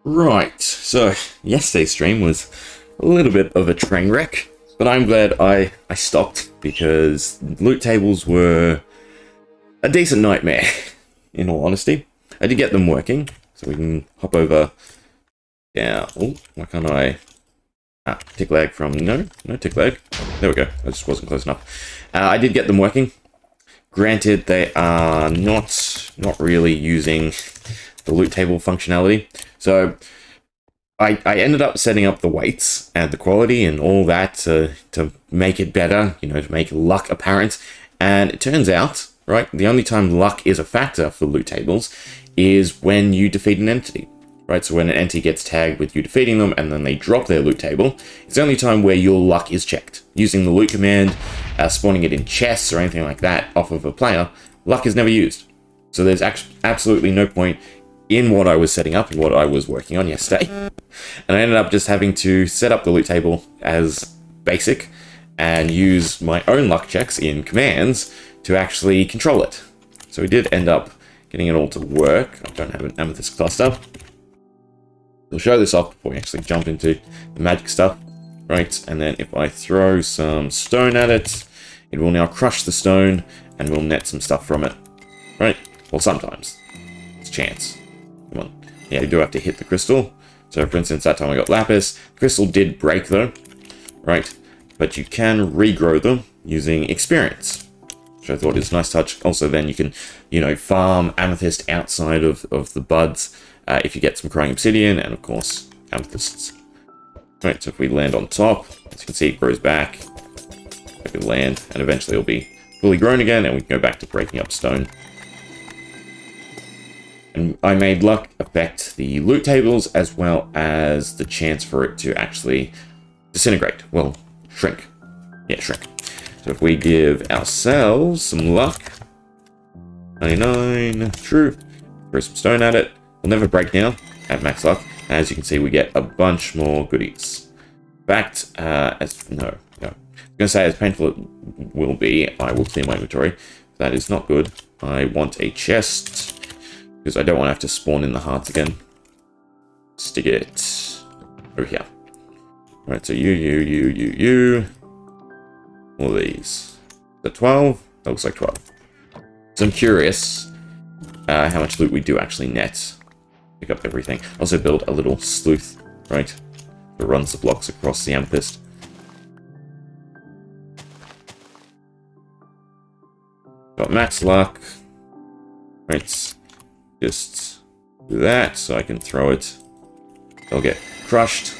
Right, so yesterday's stream was a little bit of a train wreck, but I'm glad I stopped because loot tables were a decent nightmare, in all honesty. I did get them working, so we can hop over. Yeah, oh, why can't I? Tick lag from, no tick lag. There we go, I just wasn't close enough. I did get them working. Granted, they are not really using the loot table functionality. So I ended up setting up the weights and the quality and all that to make it better, to make luck apparent. And it turns out, right, the only time luck is a factor for loot tables is when you defeat an entity. Right, so when an entity gets tagged with you defeating them and then they drop their loot table, it's the only time where your luck is checked. Using the loot command, spawning it in chests or anything like that off of a player, luck is never used. So there's absolutely no point in what I was setting up and what I was working on yesterday. And I ended up just having to set up the loot table as basic and use my own luck checks in commands to actually control it. So we did end up getting it all to work. I don't have an amethyst cluster. We'll show this off before we actually jump into the magic stuff. Right, and then if I throw some stone at it, it will now crush the stone and we'll net some stuff from it. Right? Well, sometimes. It's chance. Come on. Yeah, you do have to hit the crystal. So, for instance, that time I got lapis. Crystal did break, though. Right? But you can regrow them using experience, which I thought is a nice touch. Also, then you can, farm amethyst outside of the buds if you get some crying obsidian and, of course, amethysts. Right, so if we land on top, as you can see, it grows back. I can land, and eventually it'll be fully grown again, and we can go back to breaking up stone. And I made luck affect the loot tables as well as the chance for it to actually disintegrate. Well, shrink. Yeah, shrink. So if we give ourselves some luck, 99, true, throw some stone at it, we'll never break now at max luck. And as you can see, we get a bunch more goodies. In fact, no. I'm going to say as painful it will be, I will clear my inventory. That is not good. I want a chest, because I don't want to have to spawn in the hearts again. Stick it over here. Alright, so you. All these. The 12? That looks like 12. So I'm curious how much loot we do actually net. Pick up everything. Also build a little sleuth, right? That runs the blocks across the amethyst. Got max luck. Right. Just do that so I can throw it. They'll get crushed.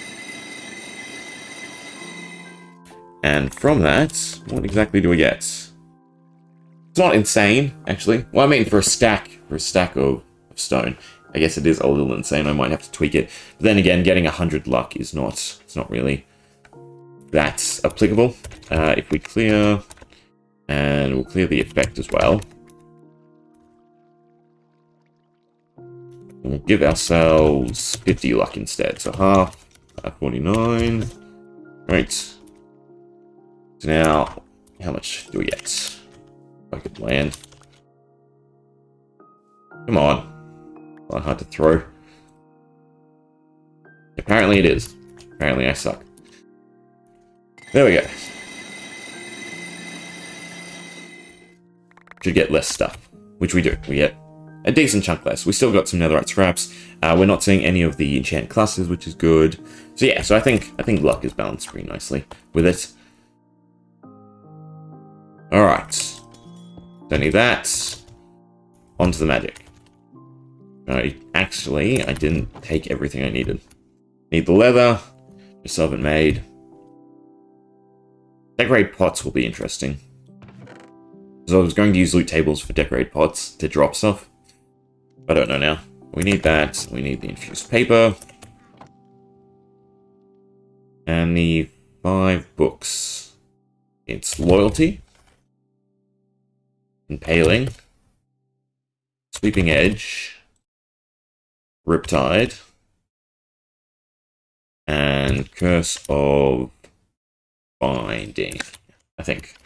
And from that, what exactly do we get? It's not insane, actually. Well, I mean, for a stack of stone, I guess it is a little insane. I might have to tweak it. But then again, getting 100 luck is it's not really that applicable. If we clear, and we'll clear the effect as well. We'll give ourselves 50 luck instead. So half, 49. Right. So now, how much do we get? If I could land. Come on. Not hard to throw. Apparently it is. Apparently I suck. There we go. Should get less stuff, which we do. We get a decent chunk less. We still got some netherite scraps. We're not seeing any of the enchant clusters, which is good. So yeah, so I think luck is balanced pretty nicely with it. All right. Don't need that. On to the magic. I didn't take everything I needed. Need the leather. Just haven't made. Decorate pots will be interesting. So I was going to use loot tables for decorate pots to drop stuff. I don't know now. We need that. We need the infused paper. And the 5 books. It's loyalty. Impaling. Sweeping edge. Riptide, and Curse of Binding. I think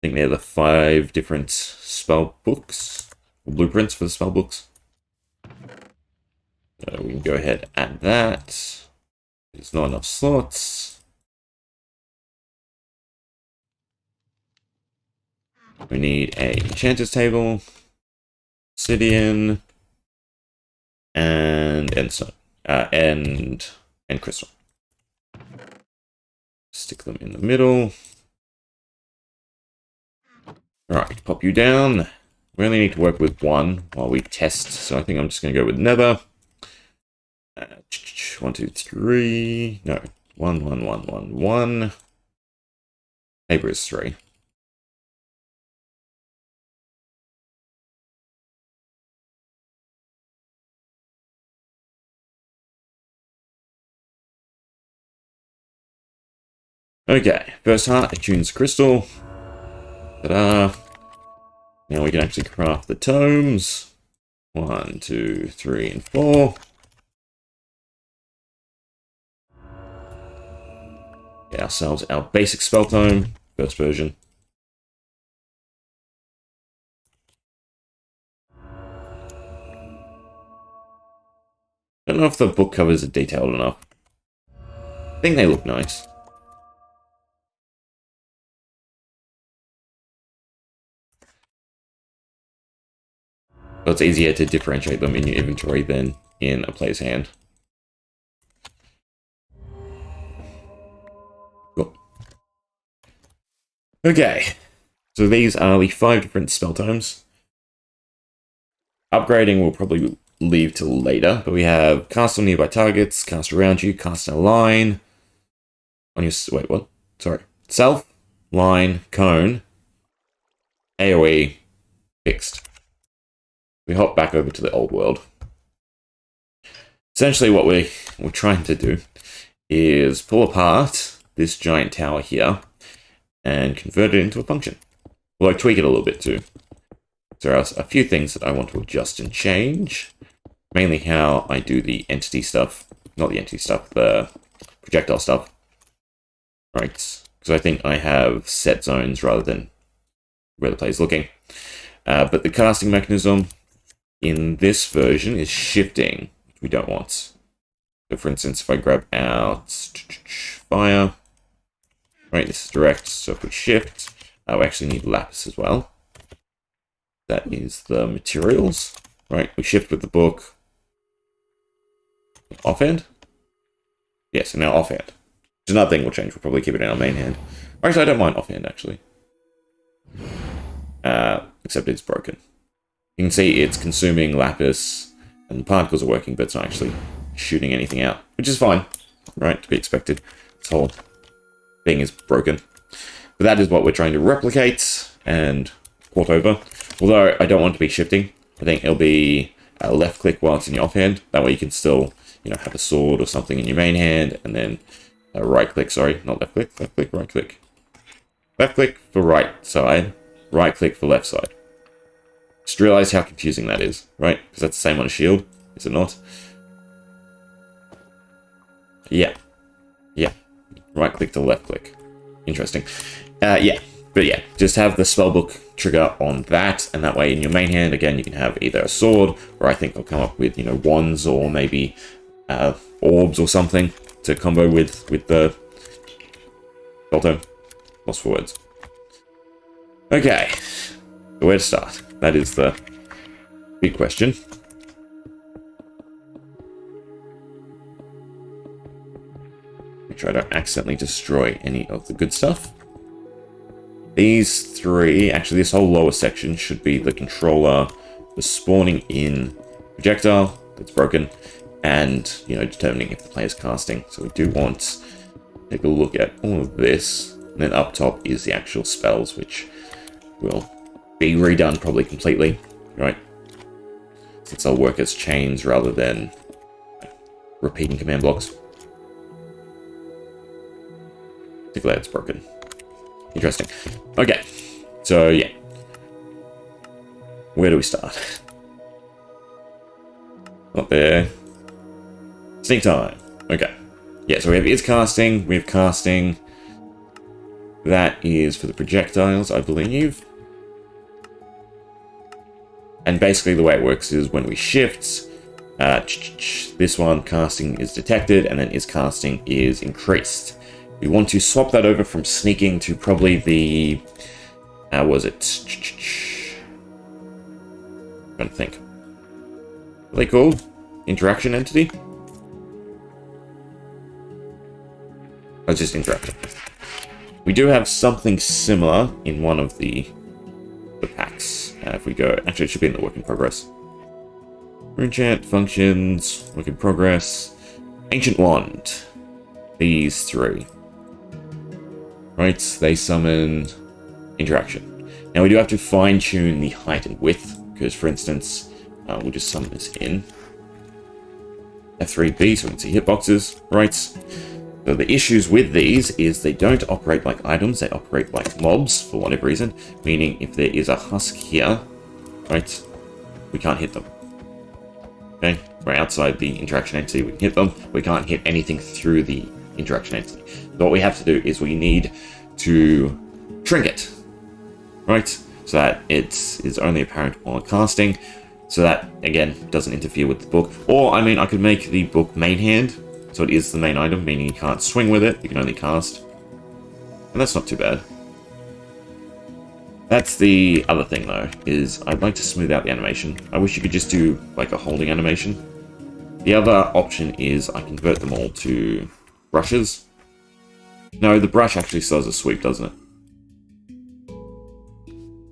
they're the 5 different spell books, or blueprints for the spell books. So we can go ahead and add that. There's not enough slots. We need a enchanter's table, obsidian, and endstone, and crystal. Stick them in the middle. Alright, pop you down. We only need to work with one while we test, so I think I'm just going to go with nether. 1, 2, 3. No, 1, 1, 1, 1, 1. Paper is 3. Okay, first heart, attunes crystal. Ta-da! Now we can actually craft the tomes. 1, 2, 3, and 4. Get ourselves our basic spell tome, first version. Don't know if the book covers are detailed enough. I think they look nice. But it's easier to differentiate them in your inventory than in a player's hand. Cool. Okay, so these are the 5 different spell tomes. Upgrading will probably leave till later, but we have cast on nearby targets, cast around you, cast in a line. On your... wait, what? Sorry. Self, line, cone, AoE, fixed. We hop back over to the old world. Essentially what we're trying to do is pull apart this giant tower here and convert it into a function. Well, tweak it a little bit too. There are a few things that I want to adjust and change. Mainly how I do the entity stuff. Not the entity stuff, the projectile stuff. Right, because I think I have set zones rather than where the player's looking. But the casting mechanism in this version is shifting, which we don't want. So for instance, if I grab out fire, right, this is direct, so if we shift, we actually need lapis as well. That is the materials, right? We shift with the book. Offhand? Yes, and now offhand. Which is another thing we'll change, we'll probably keep it in our main hand. Actually, I don't mind offhand, actually. Except it's broken. You can see it's consuming lapis, and the particles are working, but it's not actually shooting anything out, which is fine, right? To be expected. This whole thing is broken. But that is what we're trying to replicate and port over. Although I don't want to be shifting, I think it'll be left click while it's in your offhand. That way you can still, you know, have a sword or something in your main hand, and then right click, sorry, not left click, right click. Left click for right side, right click for left side. Just realize how confusing that is, right? Because that's the same on a shield, is it not? Yeah. Yeah. Right click to left click. Interesting. Yeah. But yeah, just have the spellbook trigger on that, and that way in your main hand, again, you can have either a sword, or I think I'll come up with, you know, wands, or maybe orbs or something to combo with the spell. Lost for words. Okay. So where to start? That is the big question. Make sure I don't accidentally destroy any of the good stuff. These 3, actually this whole lower section should be the controller, the spawning in projectile that's broken, and, you know, determining if the player's casting. So we do want to take a look at all of this, and then up top is the actual spells, which will be redone probably completely, right? Since I'll work as chains rather than repeating command blocks. Particularly it's broken. Interesting. Okay, so yeah. Where do we start? Not there. Sneak time. Okay. Yeah, so we have is casting, we have casting. That is for the projectiles, I believe. And basically the way it works is when we shift, This one, casting is detected, and then is casting is increased. We want to swap that over from sneaking to probably the... how was it? Trying to think. What are they called? Interaction entity? Oh, just interaction. We do have something similar in one of the packs. If we go... actually, it should be in the work in progress. Runechant, functions, work in progress. Ancient Wand. These three. Right, they summon interaction. Now we do have to fine-tune the height and width, because for instance, we'll just summon this in. F3B, so we can see hitboxes, right? So the issues with these is they don't operate like items, they operate like mobs, for whatever reason. Meaning, if there is a husk here, right, we can't hit them. Okay, we're outside the interaction entity, we can hit them, we can't hit anything through the interaction entity. So what we have to do is we need to shrink it, right? So that it is only apparent while casting, so that, again, doesn't interfere with the book. Or, I mean, I could make the book main hand, so it is the main item, meaning you can't swing with it, you can only cast. And that's not too bad. That's the other thing, though, is I'd like to smooth out the animation. I wish you could just do, like, a holding animation. The other option is I convert them all to brushes. No, the brush actually still has a sweep, doesn't it?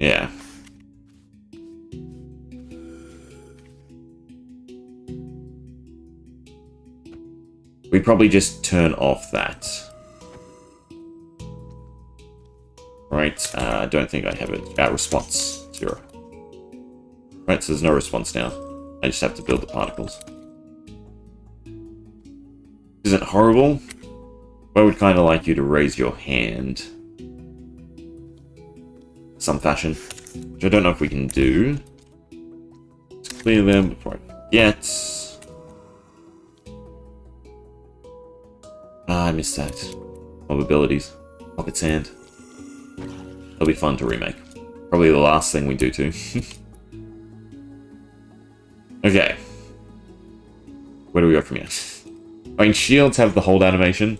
Yeah. We probably just turn off that. Right, I don't think I have it. Response, 0. Right, so there's no response now. I just have to build the particles. Isn't horrible? I would kind of like you to raise your hand. Some fashion. Which I don't know if we can do. Let's clear them before I forget. Ah, I missed that. Mob abilities. Pocket sand. It'll be fun to remake. Probably the last thing we do too. Okay. Where do we go from here? I mean, shields have the hold animation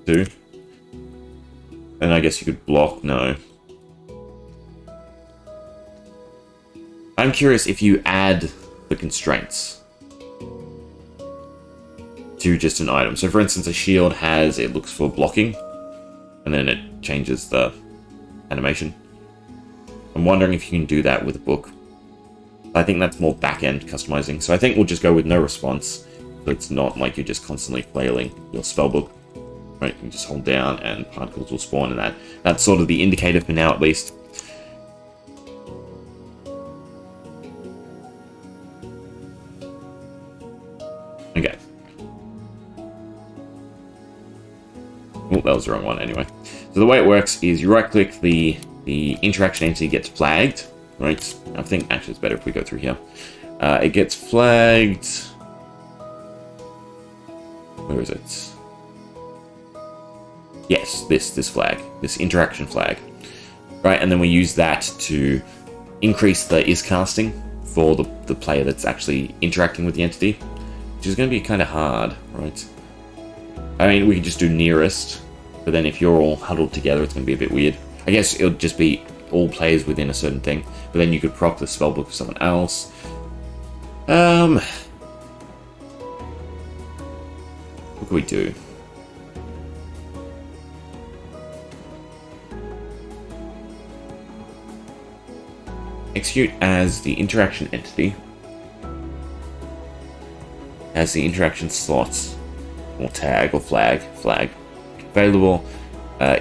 too. And I guess you could block. No. I'm curious if you add the constraints to just an item. So for instance, a shield has, it looks for blocking, and then it changes the animation. I'm wondering if you can do that with a book. I think that's more back-end customizing. So I think we'll just go with no response. So it's not like you're just constantly flailing your spellbook. Right, you can just hold down and particles will spawn, and that's sort of the indicator for now at least. Okay. Oh, that was the wrong one anyway. So the way it works is you right-click, the interaction entity gets flagged, right? I think actually it's better if we go through here. It gets flagged. Where is it? Yes, this flag, this interaction flag, right? And then we use that to increase the is casting for the player that's actually interacting with the entity, which is going to be kind of hard, right? I mean, we could just do nearest, but then if you're all huddled together, it's going to be a bit weird. I guess it'll just be all players within a certain thing, but then you could proc the spellbook for someone else. What could we do? Execute as the interaction entity, as the interaction slots, or tag, or flag available.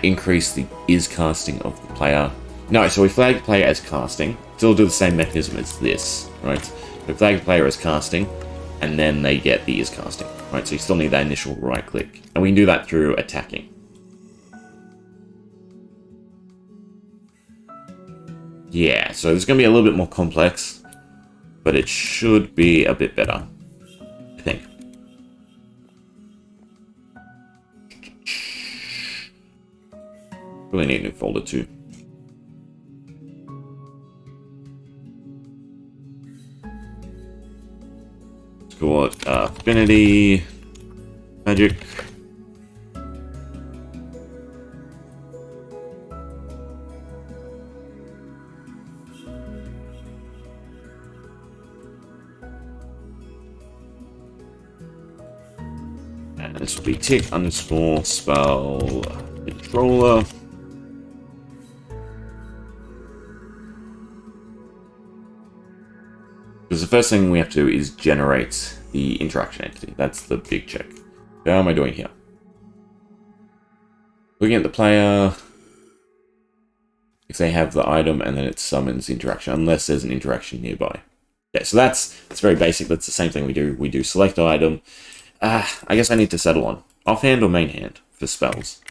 Increase the is casting of the player. No, so we flag the player as casting. Still do the same mechanism as this, right? We flag the player as casting, and then they get the is casting, right? So you still need that initial right click, and we can do that through attacking. Yeah, so it's going to be a little bit more complex, but it should be a bit better, I think. Really need a new folder too. call it Affinity Magic. And this will be tick underscore spell controller. Because the first thing we have to do is generate the interaction entity. That's the big check. How am I doing here? Looking at the player, if they have the item, and then it summons interaction, unless there's an interaction nearby. Yeah, so that's very basic. That's the same thing we do. We do select item. I guess I need to settle on offhand or main hand for spells.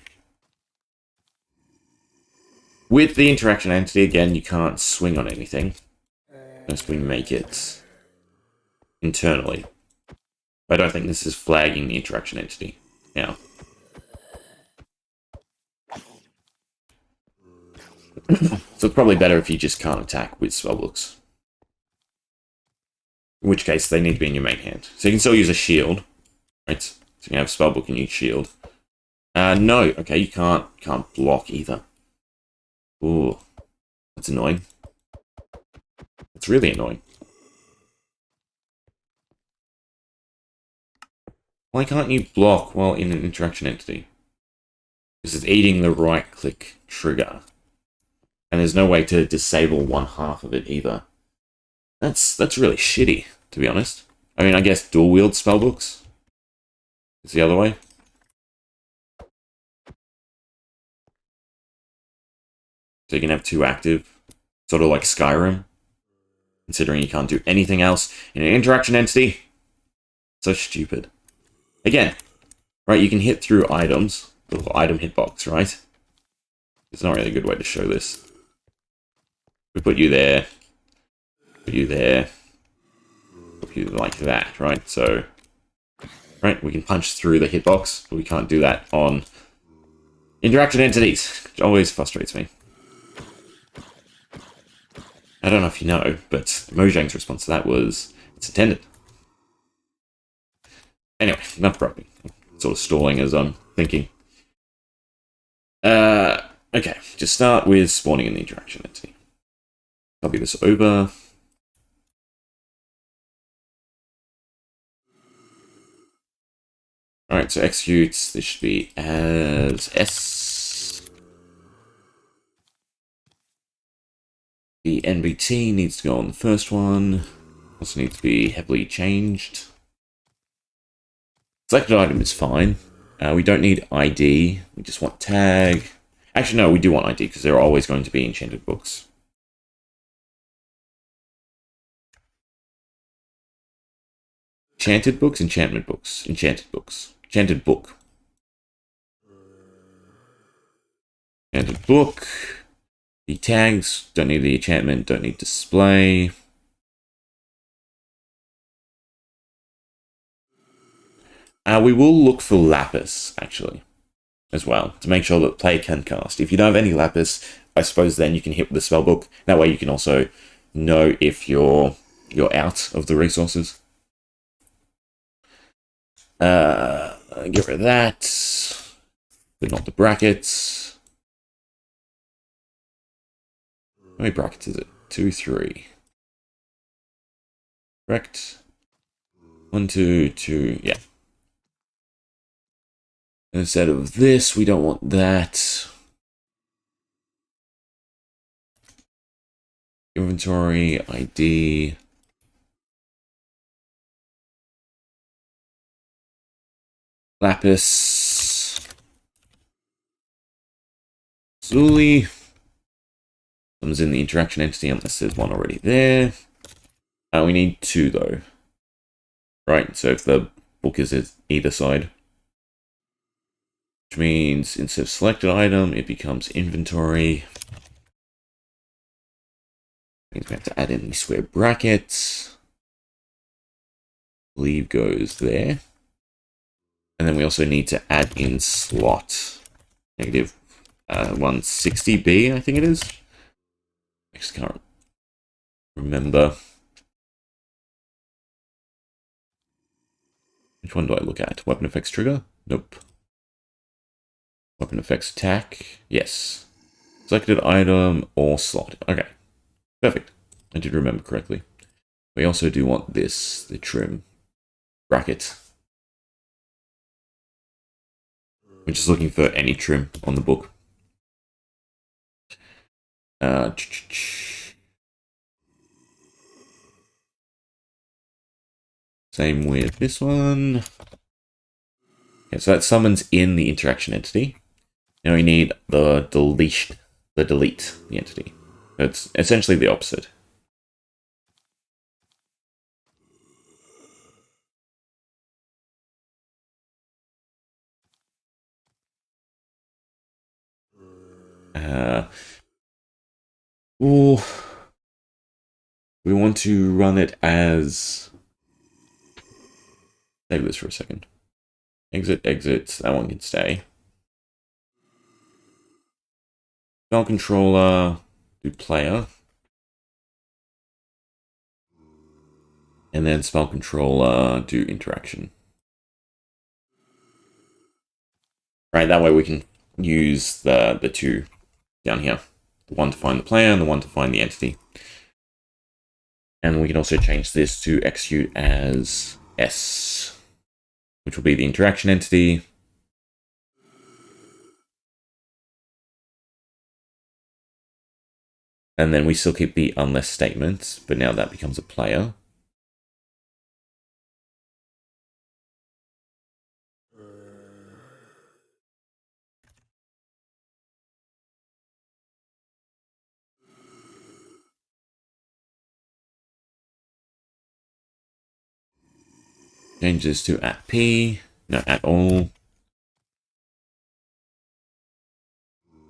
With the interaction entity, again, you can't swing on anything unless we make it internally. I don't think this is flagging the interaction entity now. So it's probably better if you just can't attack with spellbooks. In which case, they need to be in your main hand. So you can still use a shield, right? So you can have spellbook and use shield. No, okay, you can't block either. Ooh, that's annoying. It's really annoying. Why can't you block while in an interaction entity? Because it's eating the right-click trigger. And there's no way to disable one half of it either. That's really shitty, to be honest. I mean, I guess dual-wield spellbooks is the other way. So you can have two active, sort of like Skyrim, considering you can't do anything else in an interaction entity. So stupid. Again, right, you can hit through items, the little item hitbox, right? It's not really a good way to show this. We put you there, put you there, put you like that, right? So, right, we can punch through the hitbox, but we can't do that on interaction entities, which always frustrates me. I don't know if you know, but Mojang's response to that was, it's intended. Anyway, enough groping. Sort of stalling as I'm thinking. Okay, just start with spawning in the interaction entity. Copy this over. Alright, so executes, this should be as S. The NBT needs to go on the first one. Also needs to be heavily changed. Selected item is fine. We don't need ID. We just want tag. Actually, no, we do want ID because there are always going to be enchanted books. Enchanted books, enchantment books, enchanted books, enchanted book. Enchanted book. The tags, don't need the enchantment, don't need display. We will look for lapis, actually, as well, to make sure that the player can cast. If you don't have any lapis, I suppose then you can hit with the spellbook. That way you can also know if you're out of the resources. Get rid of that, but not the brackets. How many brackets is it? 2, 3. Correct. 1, 2, 2, yeah. Instead of this, we don't want that. Inventory, ID. Lapis. Zuli. Comes in the interaction entity unless there's one already there. We need 2 though. Right, so if the book is at either side. Which means instead of selected item, it becomes inventory. Means we have to add in the square brackets. Leave goes there. And then we also need to add in slot. Negative 160B, I think it is. I just can't remember. Which one do I look at? Weapon effects trigger? Nope. Weapon effects attack? Yes. Selected item or slot. Okay. Perfect. I did remember correctly. We also do want this, the trim bracket. We're just looking for any trim on the book. Same with this one. Okay, so that summons in the interaction entity. Now we need the delete the entity. It's essentially the opposite. Ooh, we want to run it as... Save this for a second. Exit, exit. That one can stay. Spell controller, do player. And then spell controller, do interaction. Right, that way we can use the two down here. The one to find the player and the one to find the entity. And we can also change this to execute as S, which will be the interaction entity. And then we still keep the unless statement, but now that becomes a player. Change this to at P, no, at all.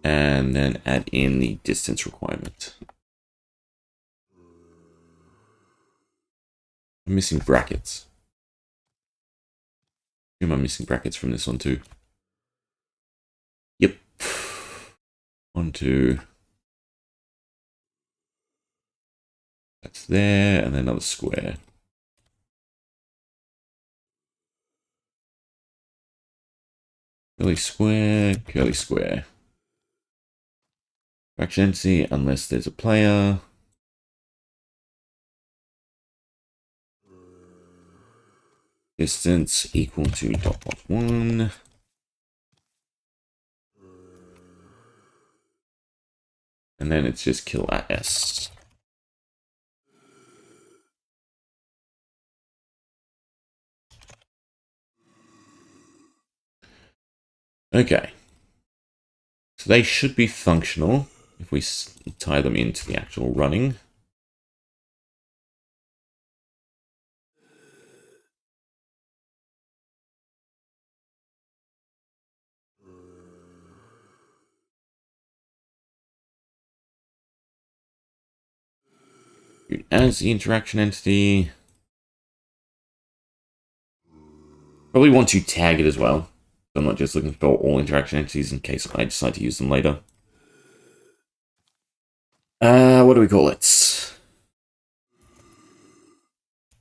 And then add in the distance requirement. I'm missing brackets. Am I missing brackets from this one too? Yep. 1, 2. That's there, and then another square. Curly square, curly square. Interaction entity, unless there's a player. Distance equal to .1. And then it's just kill at S. Okay. So they should be functional if we tie them into the actual running. As the interaction entity. Probably want to tag it as well. I'm not just looking for all interaction entities in case I decide to use them later. What do we call it?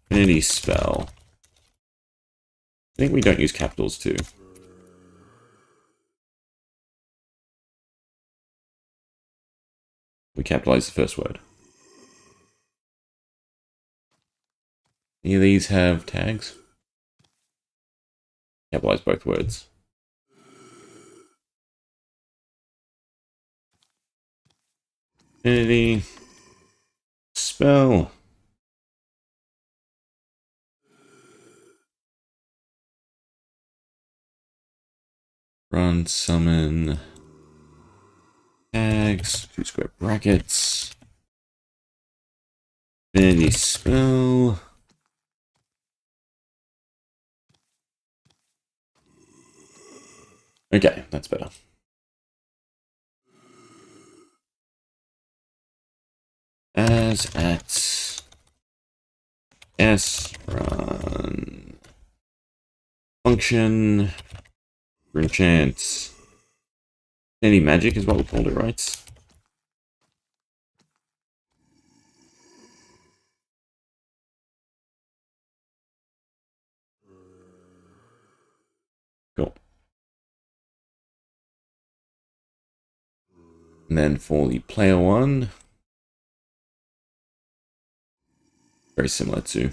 Infinity spell. I think we don't use capitals too. We capitalize the first word. Any of these have tags? Capitalize both words. Infinity spell. Run, summon, tags, 2 square brackets. Infinity spell. Okay, that's better. As at S run function Runechant. Any magic is what we called it, right? And then for the player one, very similar to.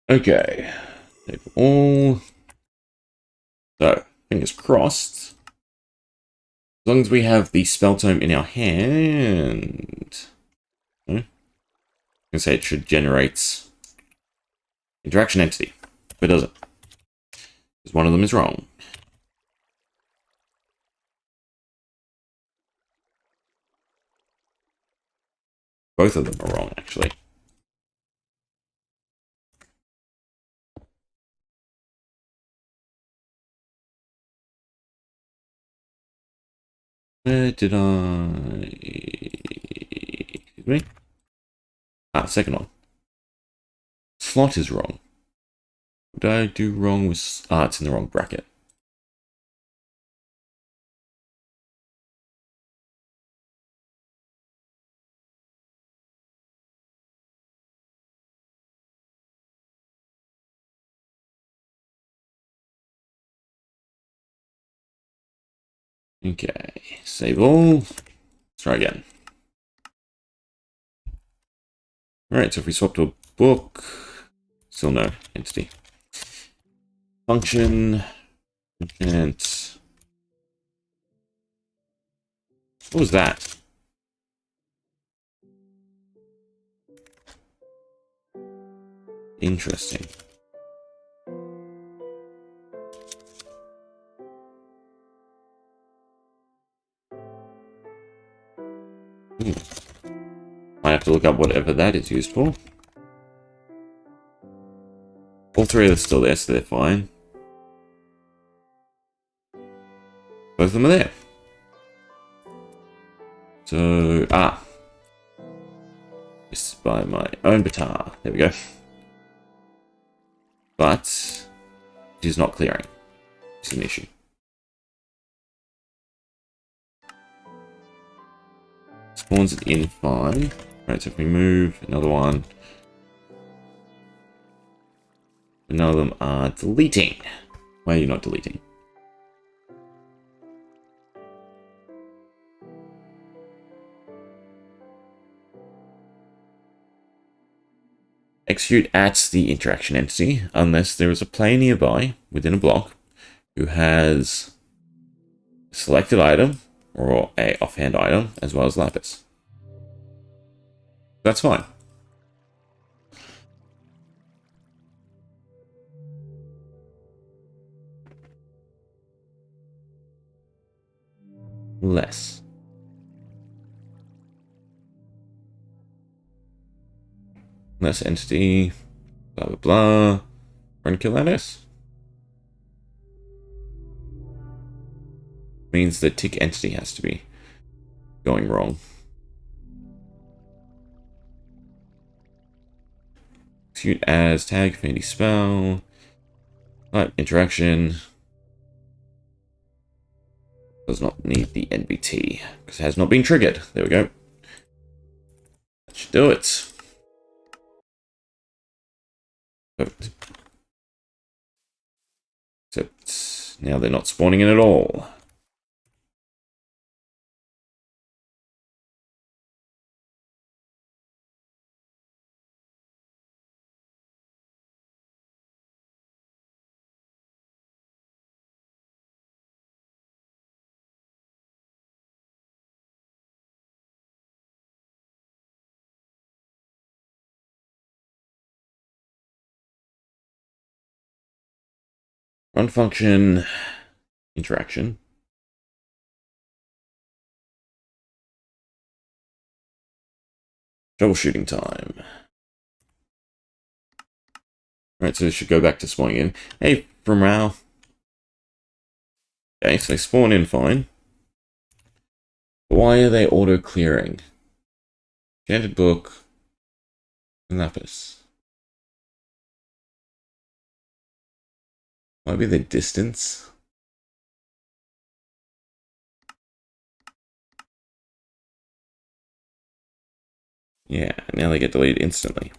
Okay, save all. So, fingers crossed. As long as we have the spell tome in our hand, I can say it should generate interaction entity, but it doesn't. Because one of them is wrong. Both of them are wrong, actually. Where did I... Excuse me? Ah, second one. Slot is wrong. What did I do wrong with... Ah, it's in the wrong bracket. Okay, save all. Let's try again. Alright, so if we swap to a book... Still no entity. Function... Enchant... What was that? Interesting. I have to look up whatever that is used for. All three of them are still there, so they're fine. Both of them are there. So, this is by my own batar. There we go. But it is not clearing. It's an issue. Spawns it in fine. Right, so if we move another one, none of them are deleting. Why are you not deleting? Execute at the interaction entity unless there is a player nearby within a block who has a selected item or a offhand item as well as lapis. That's fine. Less. Less entity. Blah blah blah. Run kill that S. Means the tick entity has to be going wrong. Execute as tag fancy spell. Interaction. Does not need the NBT because it has not been triggered. There we go. That should do it. Perfect. Except now they're not spawning in at all. Run function, interaction. Troubleshooting time. Alright, so this should go back to spawning in. Hey, from Rao. Okay, so they spawn in fine. Why are they auto-clearing? Enchanted book. And lapis. Might be the distance. Yeah, now they get deleted instantly.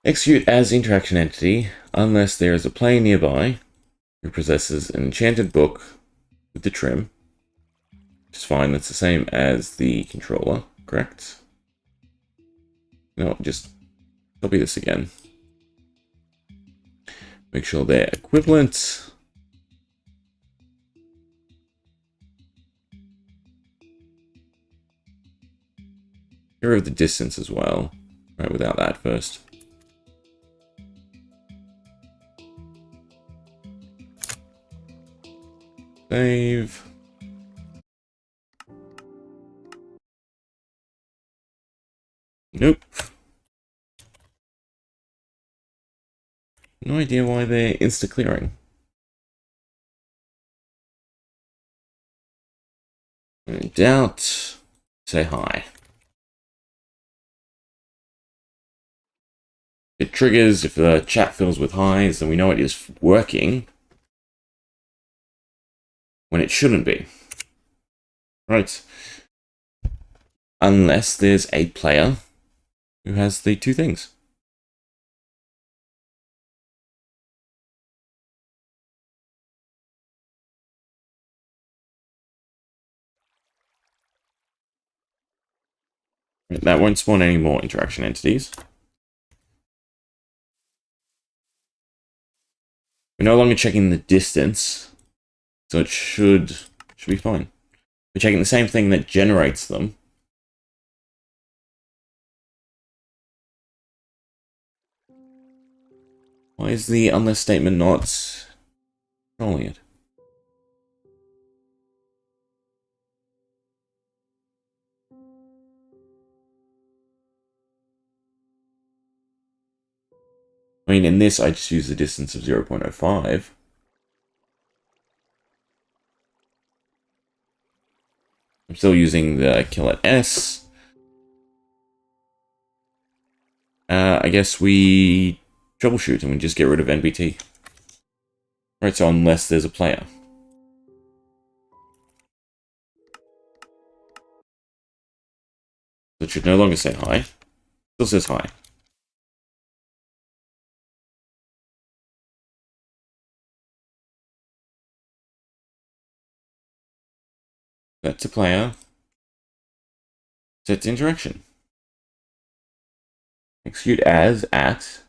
Execute as interaction entity unless there is a player nearby who possesses an enchanted book with the trim. Which is fine, that's the same as the controller, correct? No, just copy this again. Make sure they're equivalent. Get rid of the distance as well. Right, without that first. Save. Nope. No idea why they're insta-clearing. In doubt, say hi. It triggers if the chat fills with highs, then we know it is working when it shouldn't be. Right. Unless there's a player who has the two things. That won't spawn any more interaction entities. We're no longer checking the distance, so it should be fine. We're checking the same thing that generates them. Why is the unless statement not controlling it? I mean, in this, I just use the distance of 0.05. I'm still using the kill at S. I guess we troubleshoot and we just get rid of NBT. Right, so unless there's a player. So it should no longer say hi. Still says hi. That's a player. Set interaction. Execute as at.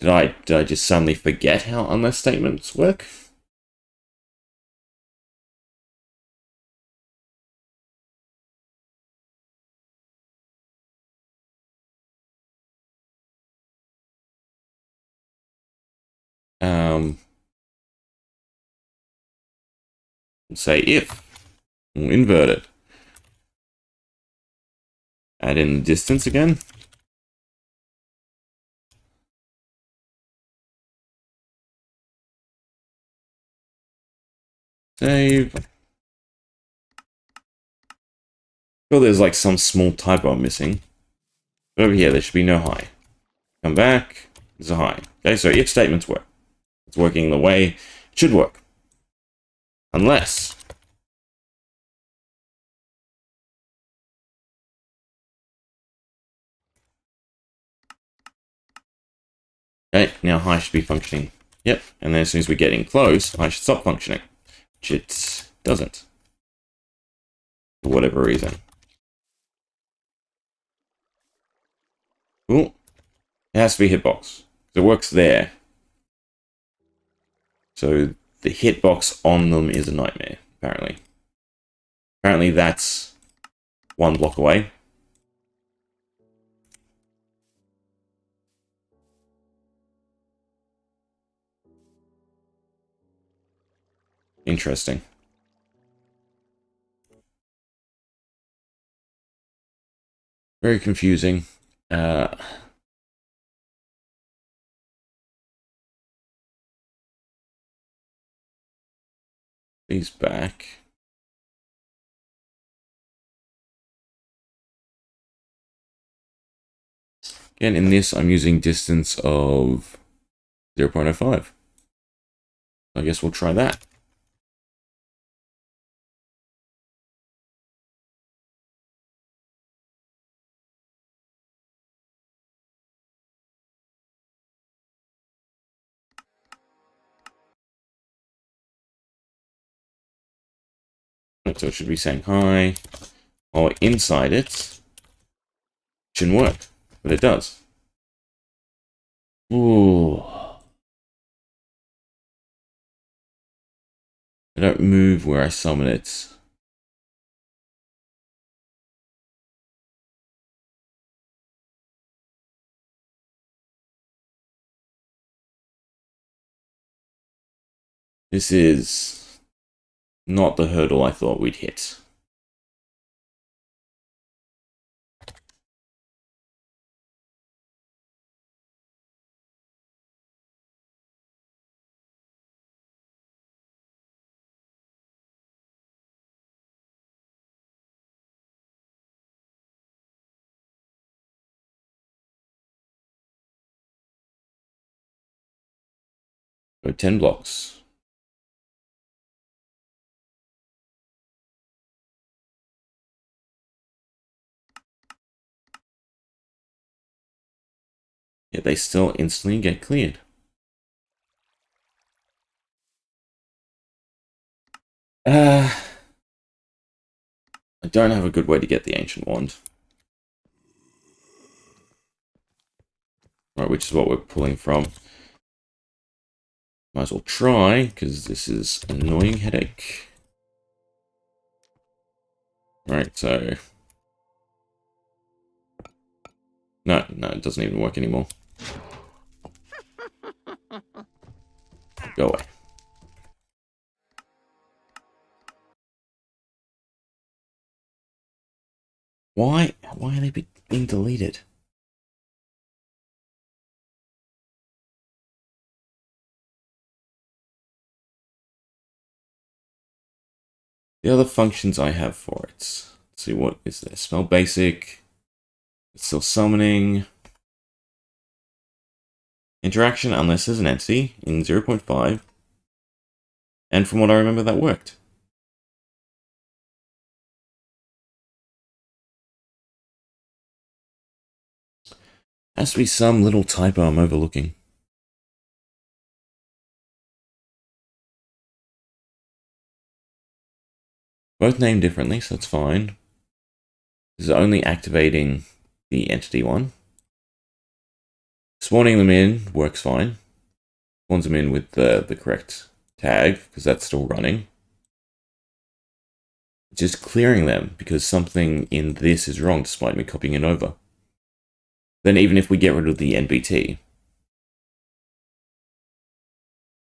Did I just suddenly forget how unless statements work? Say if. We'll invert it. Add in the distance again. Save. Well, there's like some small typo missing. But over here, there should be no hi. Come back. There's a hi. Okay, so if statements work. It's working the way it should work. Unless. Okay, now hi should be functioning. Yep, and then as soon as we get in close, hi should stop functioning. Which it doesn't. For whatever reason. Cool. It has to be hitbox. It works there. So the hitbox on them is a nightmare, apparently. Apparently that's one block away. Interesting. Very confusing. He's back. Again, in this, I'm using distance of 0.05. I guess we'll try that. So it should be saying hi, or inside it. Shouldn't work, but it does. Ooh. I don't move where I summon it. This is not the hurdle I thought we'd hit. Go 10 blocks. Yet they still instantly get cleared. I don't have a good way to get the Ancient Wand. Right, which is what we're pulling from. Might as well try, because this is an annoying headache. Right, so... No, it doesn't even work anymore. Go away. Why are they being deleted? The other functions I have for it. Let's see, what is there? Spell basic. It's still summoning. Interaction unless there's an entity in 0.5. And from what I remember, that worked. Has to be some little typo I'm overlooking. Both named differently, so that's fine. This is only activating the entity one. Spawning them in works fine. Spawns them in with the correct tag, because that's still running. Just clearing them, because something in this is wrong, despite me copying it over. Then even if we get rid of the NBT,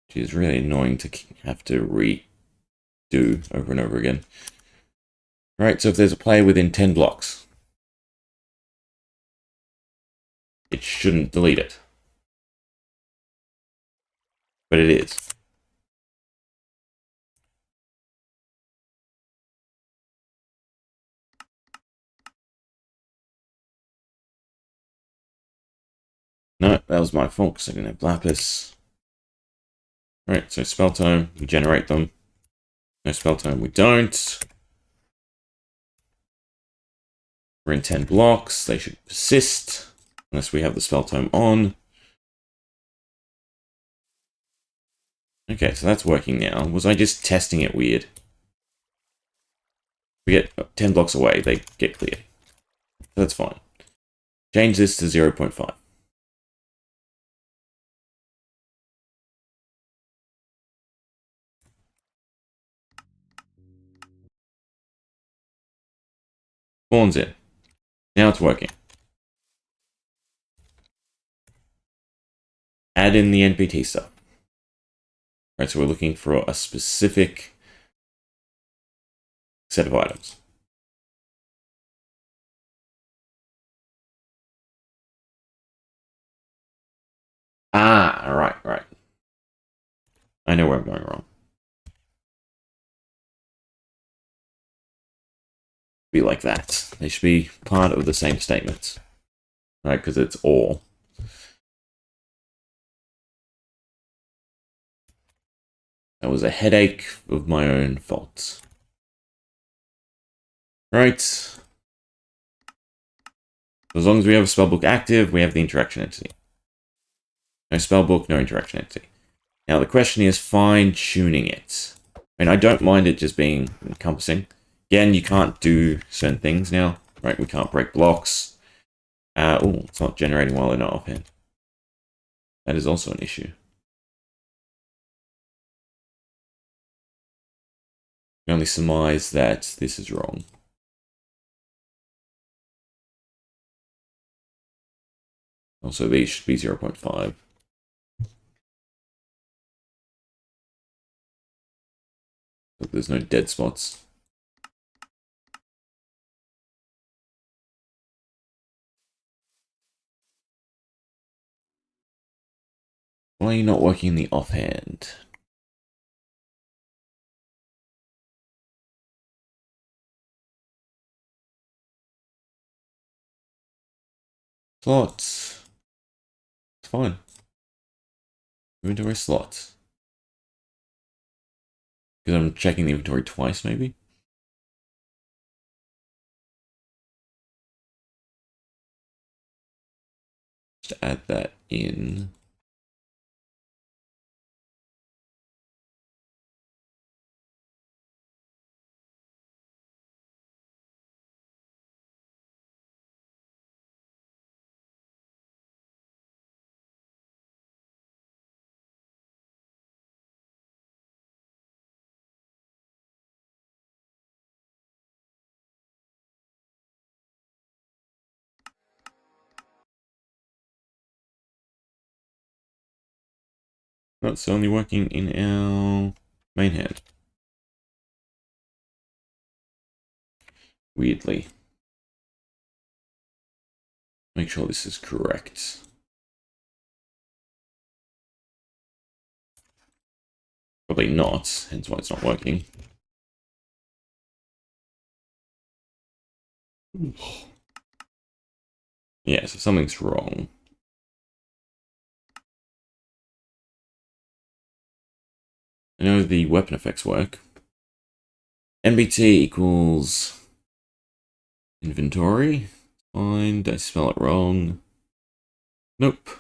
which is really annoying to have to redo over and over again. Right, so if there's a player within 10 blocks, it shouldn't delete it. But it is. No, that was my fault because I didn't have Lapis. Alright, so spell tome, we generate them. No spell tome, we don't. We're in 10 blocks, they should persist, unless we have the spell tome on. Okay, so that's working now. Was I just testing it weird? We get 10 blocks away, they get cleared. That's fine. Change this to 0.5. Spawns in. Now it's working. Add in the NPT stuff. Right, so we're looking for a specific set of items. Ah, right. I know where I'm going wrong. Be like that. They should be part of the same statements. right? Because it's ore. That was a headache of my own fault. Right. As long as we have a spellbook active, we have the interaction entity. No spellbook, no interaction entity. Now the question is fine-tuning it. I mean, I don't mind it just being encompassing. Again, you can't do certain things now, right? We can't break blocks. Oh, it's not generating while in our offhand. That is also an issue. We only surmise that this is wrong. Also, these should be 0.5. But there's no dead spots. Why are you not working in the offhand? Slots. It's fine. Inventory slots. Because I'm checking the inventory twice, maybe? Just add that in. That's only working in our main hand. Weirdly. Make sure this is correct. Probably not, hence why it's not working. Yeah, so something's wrong. I know the weapon effects work. NBT equals inventory. Fine, did I spell it wrong? Nope.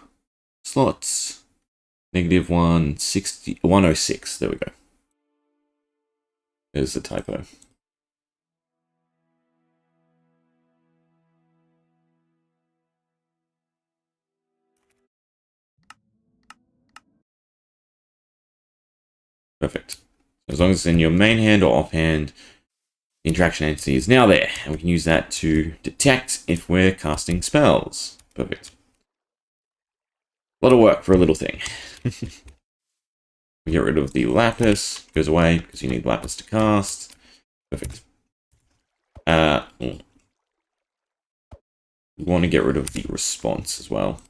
Slots. Negative 106. There we go. There's the typo. Perfect. As long as it's in your main hand or offhand, the interaction entity is now there, and we can use that to detect if we're casting spells. Perfect. A lot of work for a little thing. We get rid of the lapis, goes away because you need lapis to cast. Perfect. We want to get rid of the response as well.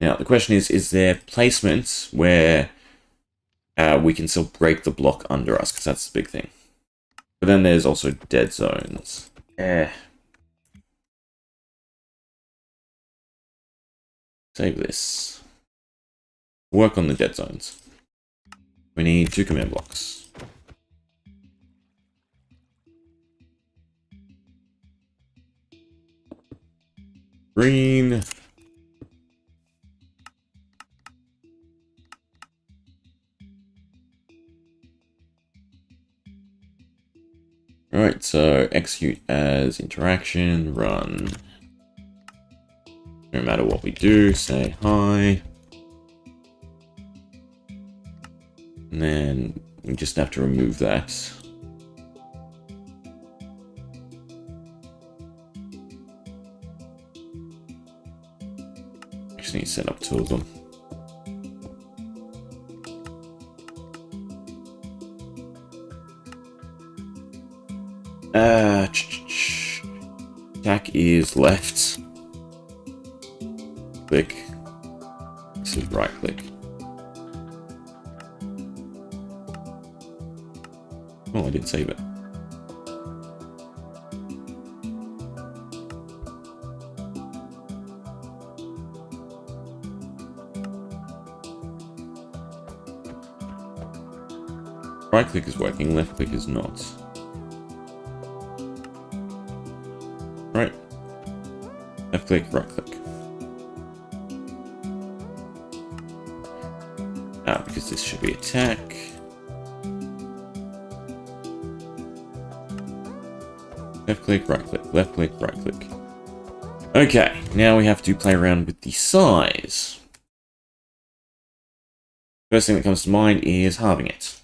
Now, the question is there placements where we can still break the block under us, because that's the big thing. But then there's also dead zones. Save this. Work on the dead zones. We need 2 command blocks. Green. Alright, so execute as interaction, run. No matter what we do, say hi. And then we just have to remove that. Just need to set up 2 of them. Attack is left. Click. So right click. Oh, I didn't save it. Right click is working, left click is not. Right. Left click, right click. Because this should be attack. Left click, right click, left click, right click. Okay, now we have to play around with the size. First thing that comes to mind is halving it.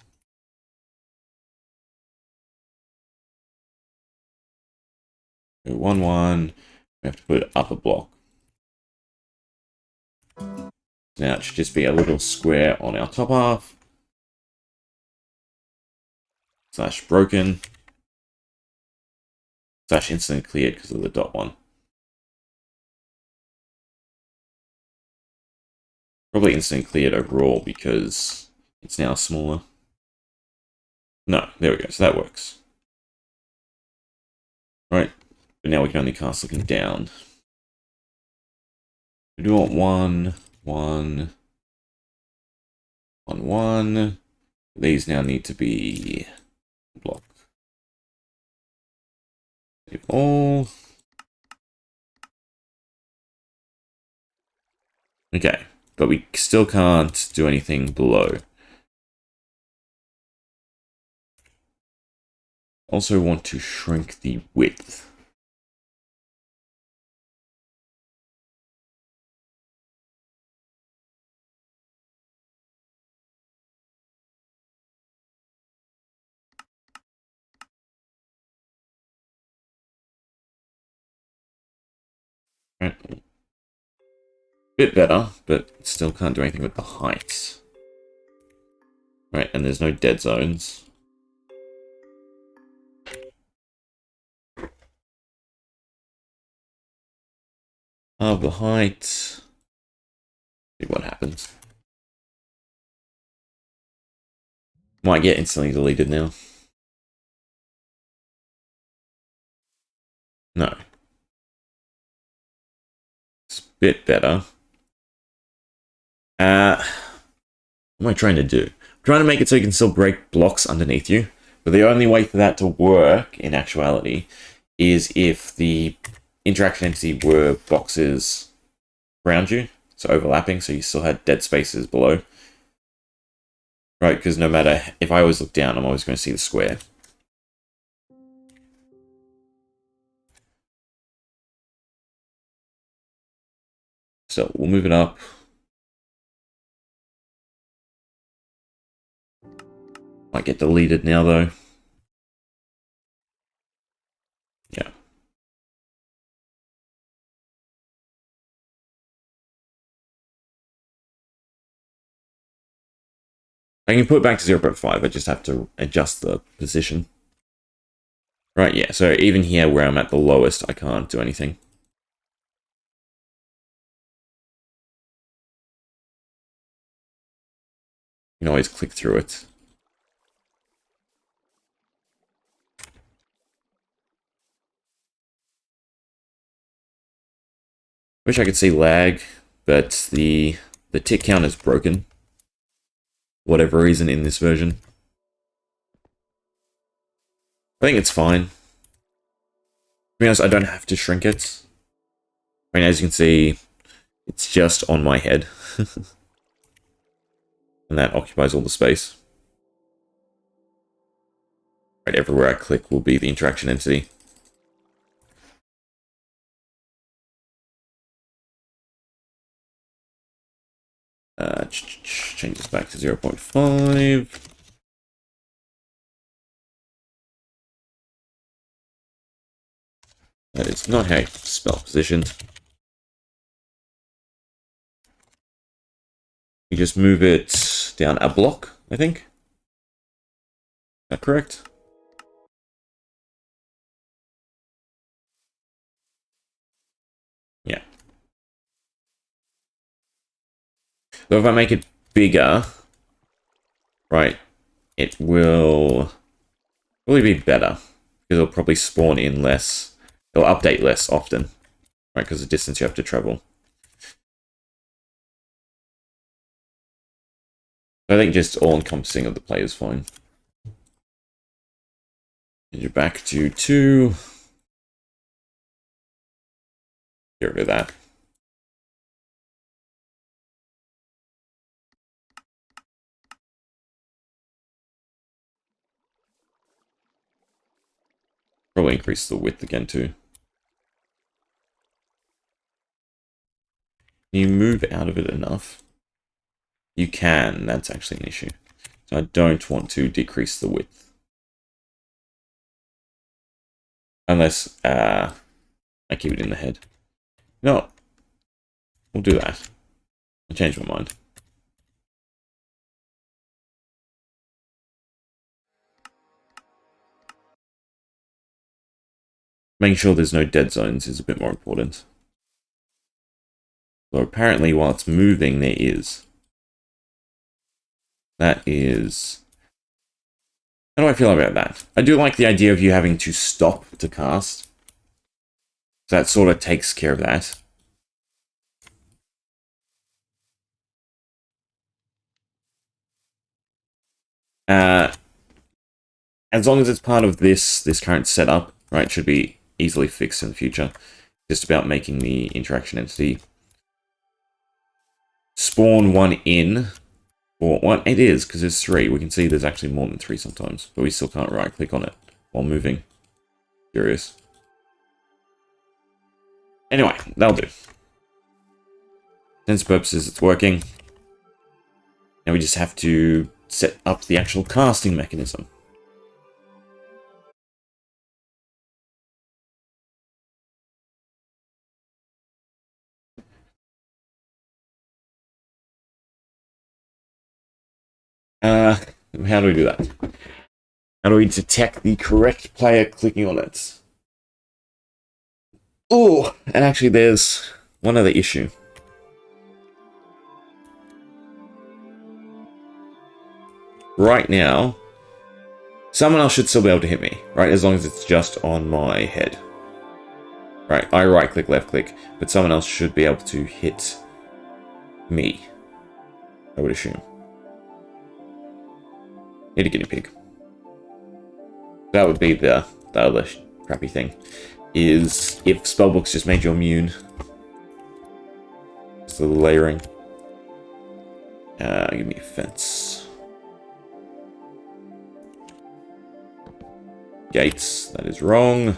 So 1, 1, we have to put it up a block. Now it should just be a little square on our top half. Slash broken. Slash instantly cleared because of the dot one. Probably instantly cleared overall because it's now smaller. No, there we go, so that works. Right, but now we can only cast looking down. We do want 1, 1, 1, 1. These now need to be block. Save all. Okay, but we still can't do anything below. Also want to shrink the width. Right. Bit better, but still can't do anything with the height. Right, and there's no dead zones. Of the height. See what happens. Might get instantly deleted now. No. It's a bit better. What am I trying to do? I'm trying to make it so you can still break blocks underneath you. But the only way for that to work, in actuality, is if the interaction entity were boxes around you. So overlapping, so you still had dead spaces below. Right, because no matter, if I always look down, I'm always going to see the square. So we'll move it up. Might get deleted now, though. Yeah. I can put it back to 0.5, I just have to adjust the position. Right, yeah, so even here where I'm at the lowest, I can't do anything. You can always click through it. Wish I could see lag, but the tick count is broken. Whatever reason in this version. I think it's fine. To be honest, I don't have to shrink it. I mean, as you can see, it's just on my head. And that occupies all the space. Right, everywhere I click will be the interaction entity. Change this back to 0.5. That is not how you spell positioned. You just move it down a block, I think. Is that correct? Yeah. So if I make it bigger, right, it will probably be better. Because it'll probably spawn in less. It'll update less often. Right, because of the distance you have to travel. I think just all-encompassing of the play is fine. And you're back to 2. Get rid of that. Probably increase the width again too. Can you move out of it enough? You can. That's actually an issue. So I don't want to decrease the width. Unless I keep it in the head. No. We'll do that. I changed my mind. Making sure there's no dead zones is a bit more important. So apparently while it's moving, there is. That is... How do I feel about that? I do like the idea of you having to stop to cast. So that sort of takes care of that. As long as it's part of this current setup, right, it should be easily fixed in the future. Just about making the interaction entity spawn one in. Or one, it is, because there's 3. We can see there's actually more than 3 sometimes, but we still can't right-click on it while moving. Curious. Anyway, that'll do. Sense purposes, it's working. Now we just have to set up the actual casting mechanism. How do we do that? How do we detect the correct player clicking on it? Oh, and actually there's one other issue. Right now, someone else should still be able to hit me, right? As long as it's just on my head. Right, I right-click, left-click, but someone else should be able to hit me, I would assume. Need a guinea pig. That would be the other crappy thing. Is if spellbooks just made you immune. So the layering. Give me a fence. Gates, that is wrong.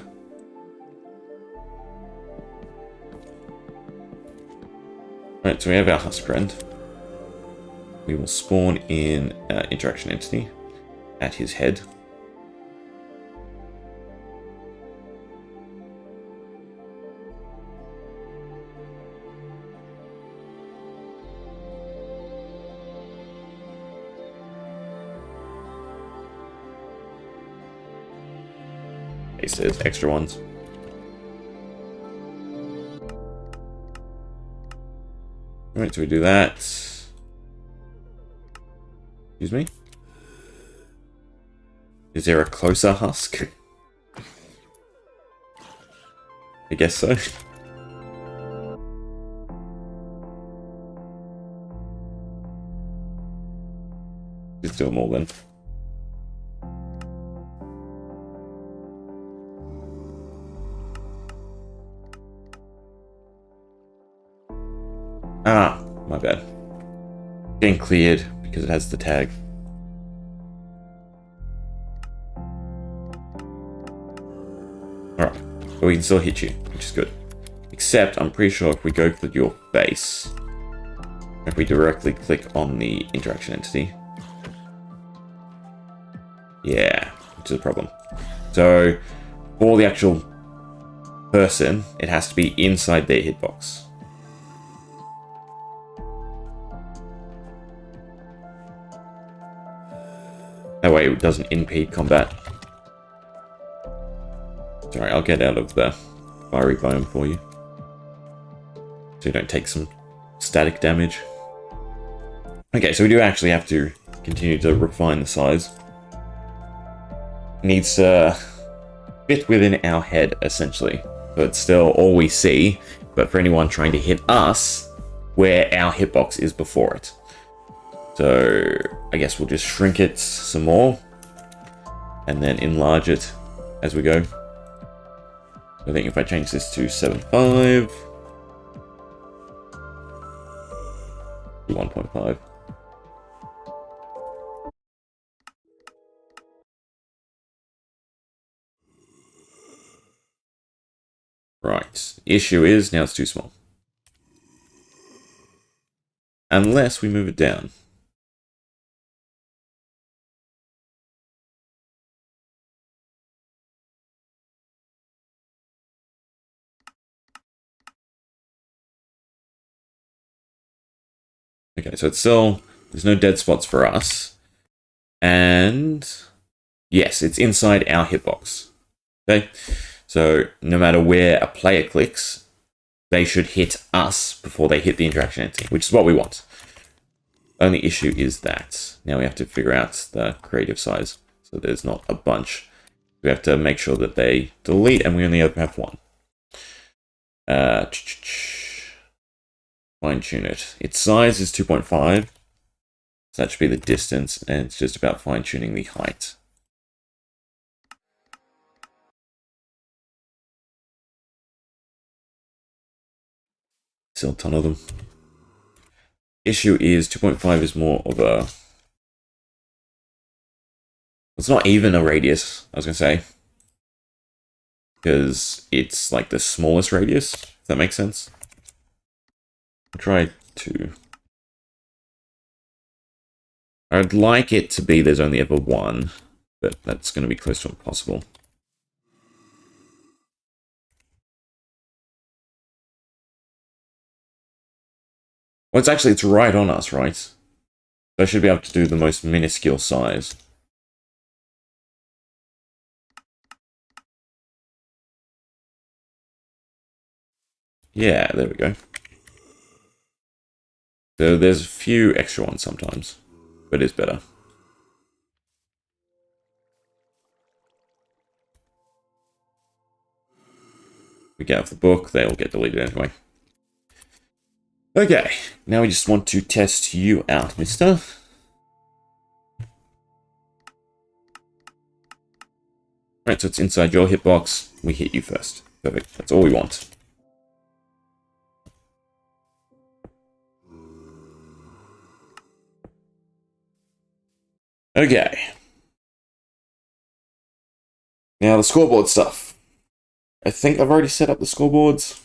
Right, so we have our husk friend. We will spawn in interaction entity at his head. Okay, so there's extra ones. Right, so we do that. Excuse me? Is there a closer husk? I guess so. Just do them all then. Ah, my bad. Getting cleared because it has the tag. Alright, but we can still hit you, which is good. Except, I'm pretty sure if we go for your face, if we directly click on the interaction entity, yeah, which is a problem. So, for the actual person, it has to be inside their hitbox. That way it doesn't impede combat. Sorry, I'll get out of the fiery biome for you. So you don't take some static damage. Okay, so we do actually have to continue to refine the size. It needs to fit within our head, essentially. So it's still all we see, but for anyone trying to hit us, where our hitbox is before it. So I guess we'll just shrink it some more, and then enlarge it as we go. I think if I change this to 7.5, 1.5. Right. Issue is now it's too small. Unless we move it down. Okay, so it's still, there's no dead spots for us. And yes, it's inside our hitbox. Okay, so no matter where a player clicks, they should hit us before they hit the interaction entity, which is what we want. Only issue is that now we have to figure out the creative size, so there's not a bunch. We have to make sure that they delete, and we only have one. Fine tune it. Its size is 2.5, so that should be the distance, and it's just about fine tuning the height. Still a ton of them. Issue is 2.5 is more of a... It's not even a radius, I was going to say. Because it's like the smallest radius, if that makes sense. I'll try 2. I'd like it to be there's only ever 1, but that's going to be close to impossible. Well, it's right on us, right? So I should be able to do the most minuscule size. Yeah, there we go. So there's a few extra ones sometimes, but it's better. We get off the book, they all get deleted anyway. Okay, now we just want to test you out, mister. Right, so it's inside your hitbox. We hit you first. Perfect, that's all we want. Okay. Now the scoreboard stuff. I think I've already set up the scoreboards.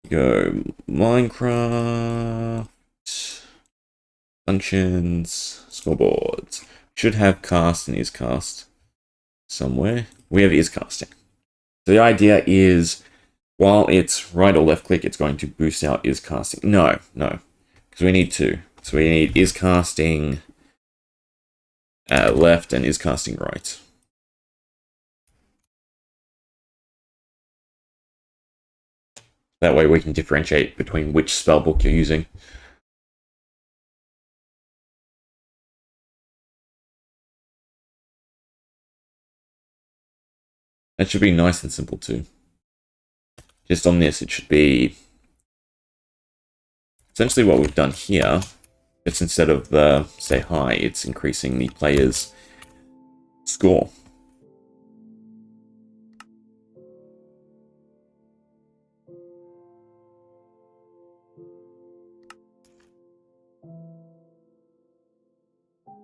Go Minecraft, functions, scoreboards. Should have cast and is cast somewhere. We have is casting. So the idea is, while it's right or left click, it's going to boost our is casting. No, because we need 2. So we need is casting left and is casting right. That way we can differentiate between which spellbook you're using. That should be nice and simple too. Just on this, it should be essentially what we've done here. It's instead of the say hi, it's increasing the player's score.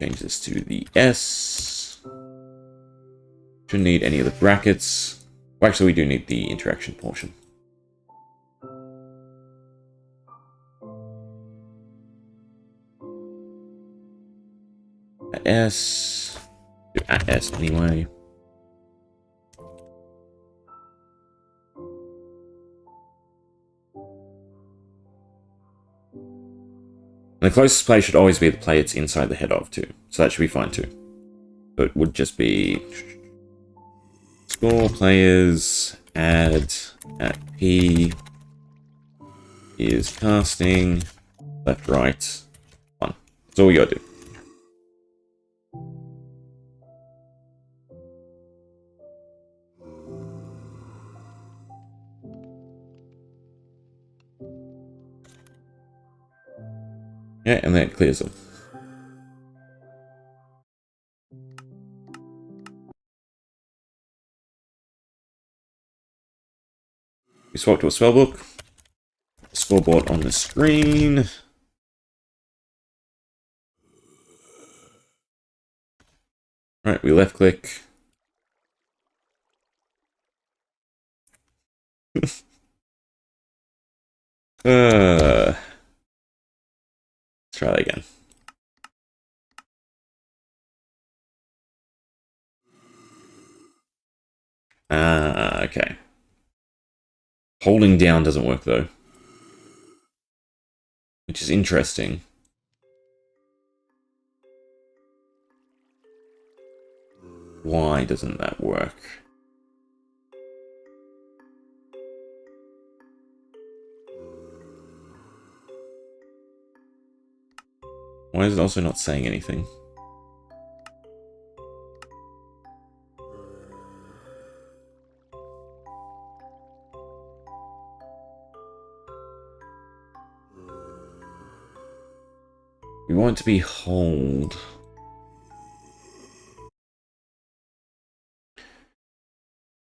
Change this to the S. Shouldn't need any of the brackets. Well, actually, we do need the interaction portion. At S. Do at S anyway. And the closest play should always be the play it's inside the head of, too. So that should be fine, too. So it would just be... Score players, add, at P, is casting, left, right, 1. That's all we gotta do. Yeah, and then it clears them. We swap to a spellbook. Scoreboard on the screen. Right, we left click. Let's try that again. Okay. Holding down doesn't work though, which is interesting. Why doesn't that work? Why is it also not saying anything? We want it to be hold.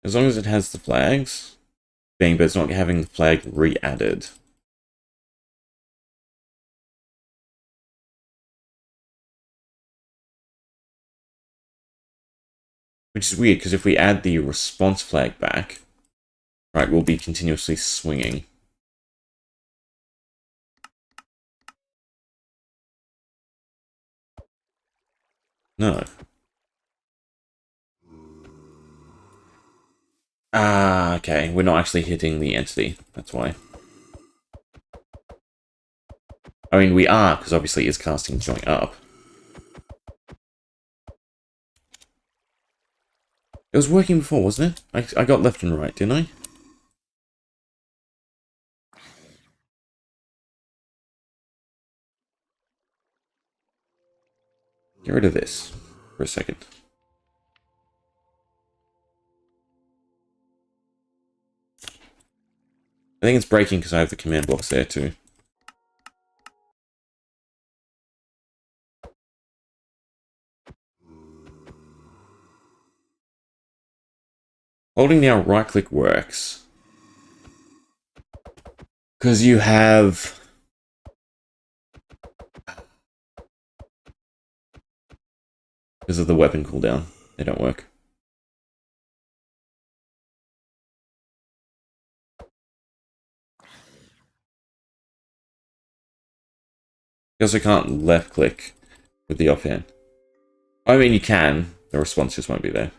As long as it has the flags, but it's not having the flag re-added. Which is weird, because if we add the response flag back, right, we'll be continuously swinging. No. Ah, okay. We're not actually hitting the entity. That's why. I mean, we are, because obviously it's casting going up. It was working before, wasn't it? I got left and right, didn't I? Get rid of this for a second. I think it's breaking because I have the command blocks there too. Holding down right click works. Because you have... Because of the weapon cooldown. They don't work. You also can't left click with the offhand. I mean, you can. The response just won't be there.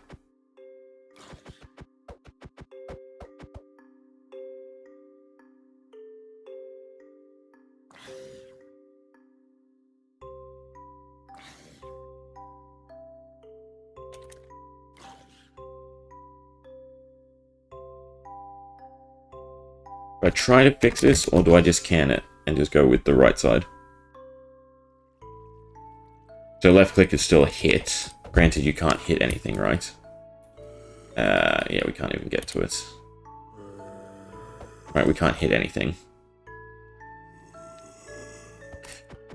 Do I try to fix this, or do I just can it and just go with the right side? So left click is still a hit. Granted, you can't hit anything, right? Yeah, we can't even get to it. Right, we can't hit anything.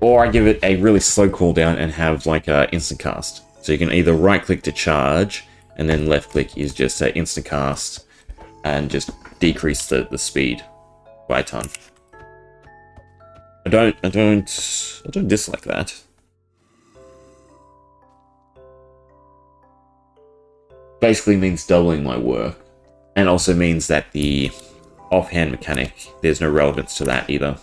Or I give it a really slow cooldown and have like a instant cast. So you can either right click to charge, and then left click is just an instant cast and just decrease the speed by a ton. I don't dislike that. Basically means doubling my work, and also means that the offhand mechanic, there's no relevance to that either.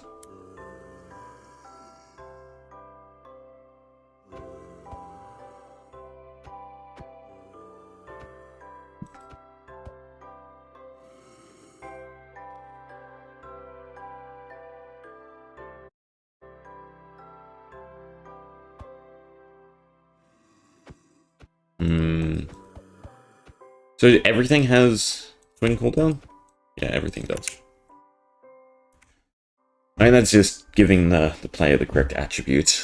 So everything has twin cooldown? Yeah, everything does. I mean, that's just giving the player the correct attribute.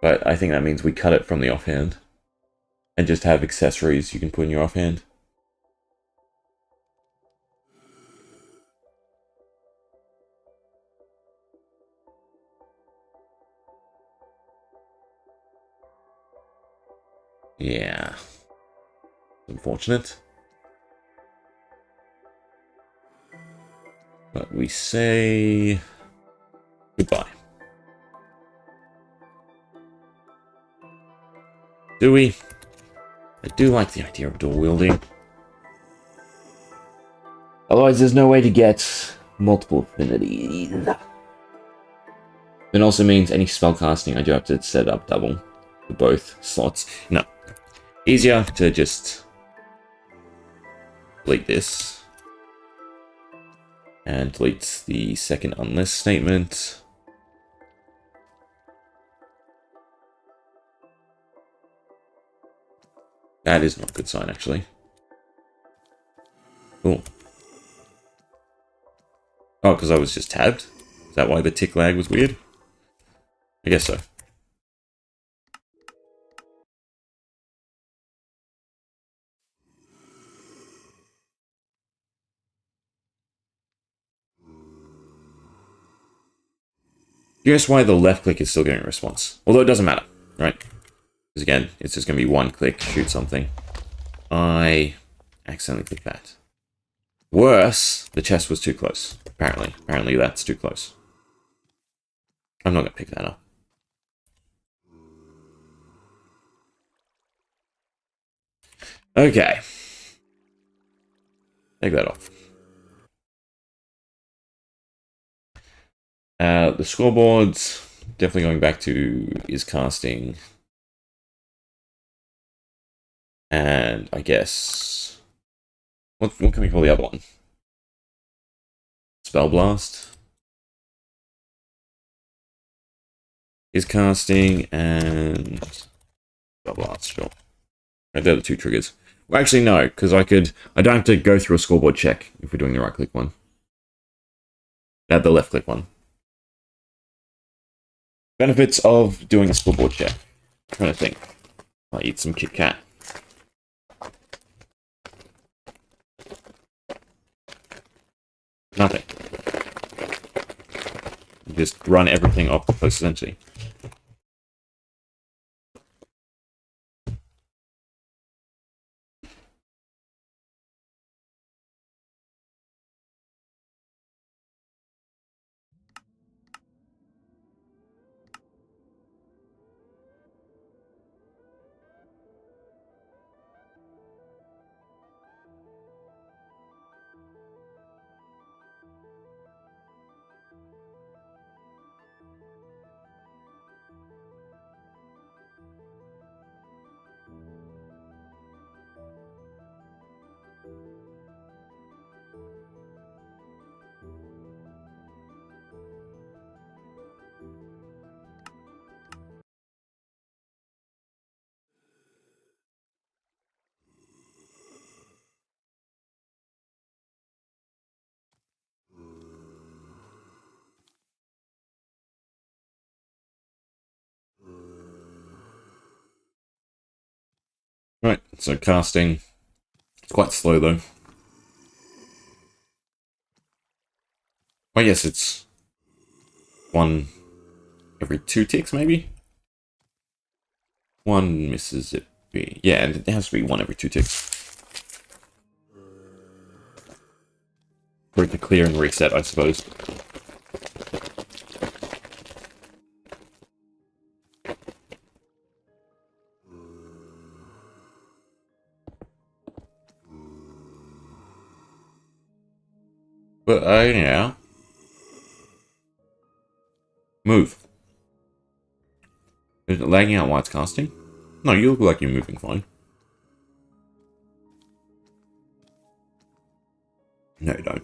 But I think that means we cut it from the offhand. And just have accessories you can put in your offhand. Yeah. Unfortunate. But we say goodbye. Do we? I do like the idea of dual wielding. Otherwise, there's no way to get multiple affinities. It also means any spell casting, I do have to set up double for both slots. No. Easier to just delete this. And delete the second unless statement. That is not a good sign, actually. Cool. Oh, because I was just tabbed? Is that why the tick lag was weird? I guess so. Guess why the left click is still getting a response. Although it doesn't matter, right? Because again, it's just going to be one click, shoot something. I accidentally clicked that. Worse, the chest was too close. Apparently. Apparently that's too close. I'm not going to pick that up. Okay. Take that off. The scoreboards, definitely going back to is casting. And I guess... What can we call the other one? Spell Blast. Is casting and... Spell Blast, sure. Right, they're the two triggers. Well, actually, no, because I don't have to go through a scoreboard check if we're doing the right-click one. The left-click one. Benefits of doing a scoreboard check. I'm trying to think. I'll eat some Kit Kat. Nothing. Just run everything off the closest entity. Right, so casting. It's quite slow, though. I guess it's one every 2 ticks, maybe? One Mississippi. Yeah, it has to be one every 2 ticks. For it to clear and reset, I suppose. But, yeah. Move. Is it lagging out while it's casting? No, you look like you're moving fine. No, you don't.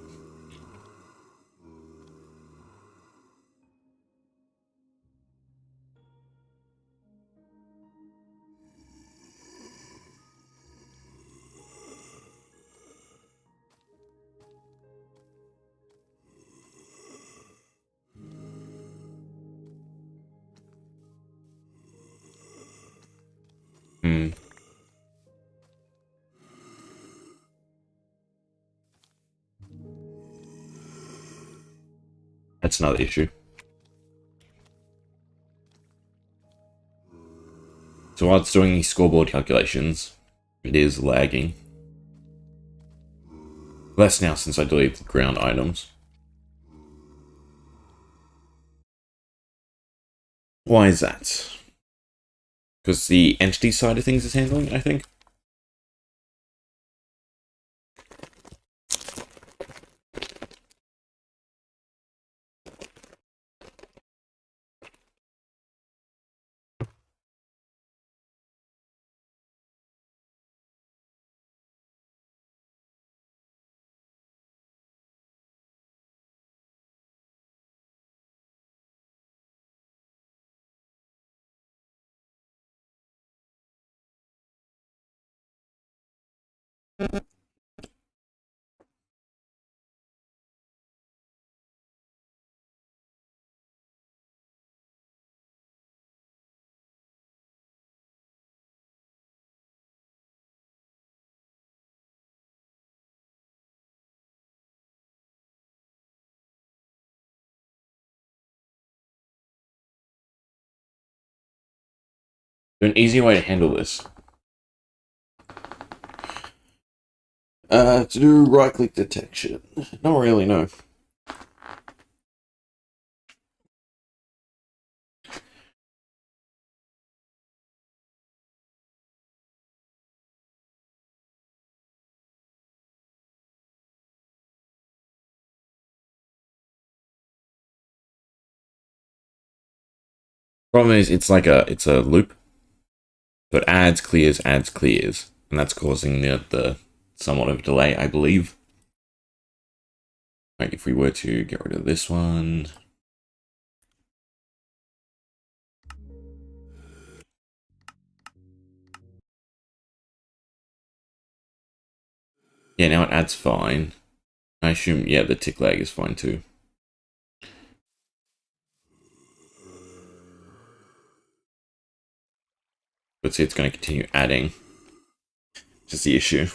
That's another issue. So while it's doing these scoreboard calculations, it is lagging. Less now since I deleted the ground items. Why is that? Because the entity side of things is handling it, I think. An easy way to handle this. To do right-click detection. Not really, no. Problem is, it's a loop. So it adds, clears, and that's causing the somewhat of a delay, I believe. Right, if we were to get rid of this one. Yeah, now it adds fine. I assume, yeah, the tick lag is fine too. But see, it's going to continue adding. Just the issue.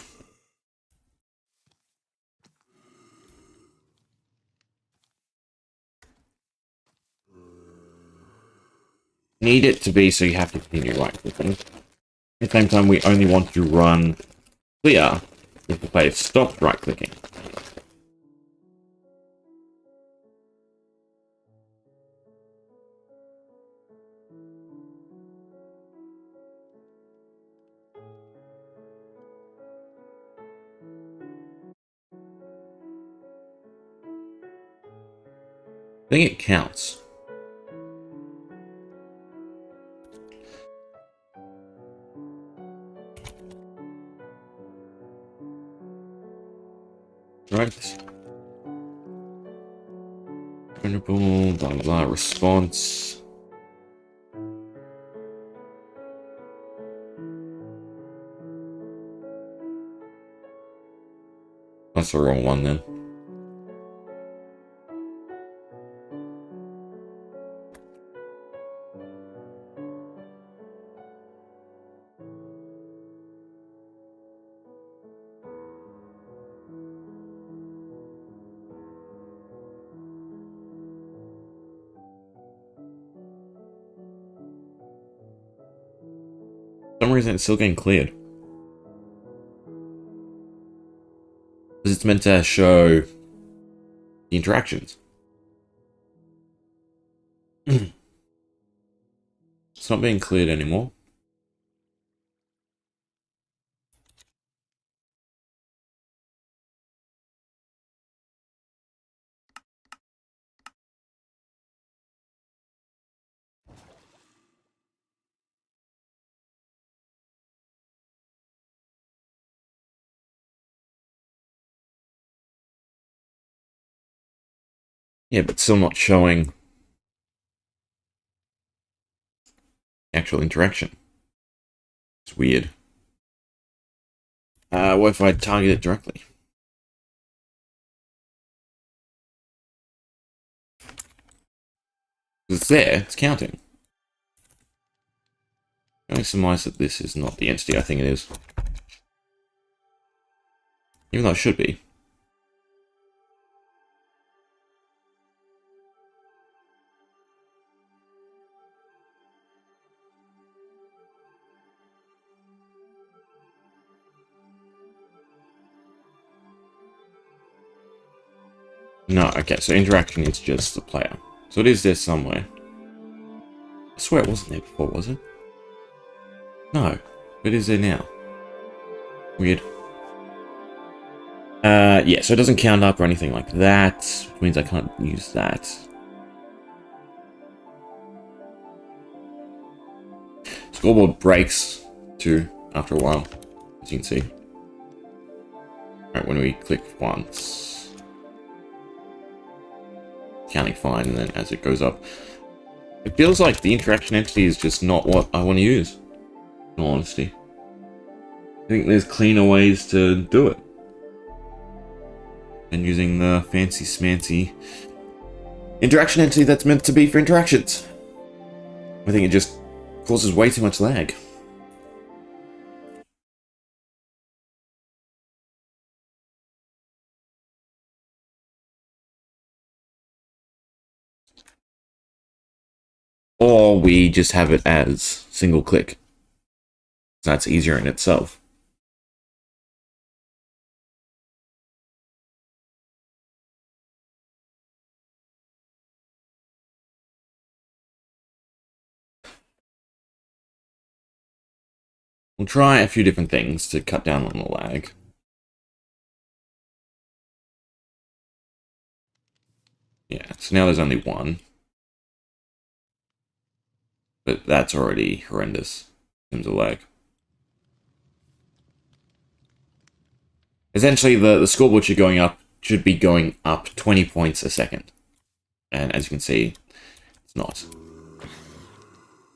Need it to be so you have to continue right-clicking. At the same time, we only want to run clear if the player stops right-clicking. I think it counts. Right. Vulnerable, blah blah blah, response. That's the wrong one then. For some reason it's still getting cleared. Because it's meant to show the interactions. It's not being cleared anymore. Yeah, but still not showing actual interaction. It's weird. What if I target it directly? It's there, it's counting. I surmise that this is not the entity I think it is. Even though it should be. No, okay, so interaction is just the player. So it is there somewhere. I swear it wasn't there before, was it? No, but it is there now. Weird. Yeah, so it doesn't count up or anything like that, which means I can't use that. Scoreboard breaks, too, after a while, as you can see. Alright, when we click once, counting fine, and then as it goes up, it feels like the interaction entity is just not what I want to use, in all honesty. I think there's cleaner ways to do it than using the fancy smancy interaction entity that's meant to be for interactions. I think it just causes way too much lag. Or we just have it as single click. That's easier in itself. We'll try a few different things to cut down on the lag. Yeah, so now there's only one. But that's already horrendous in terms of lag. Essentially, the scoreboard should be going up 20 points a second. And as you can see, it's not.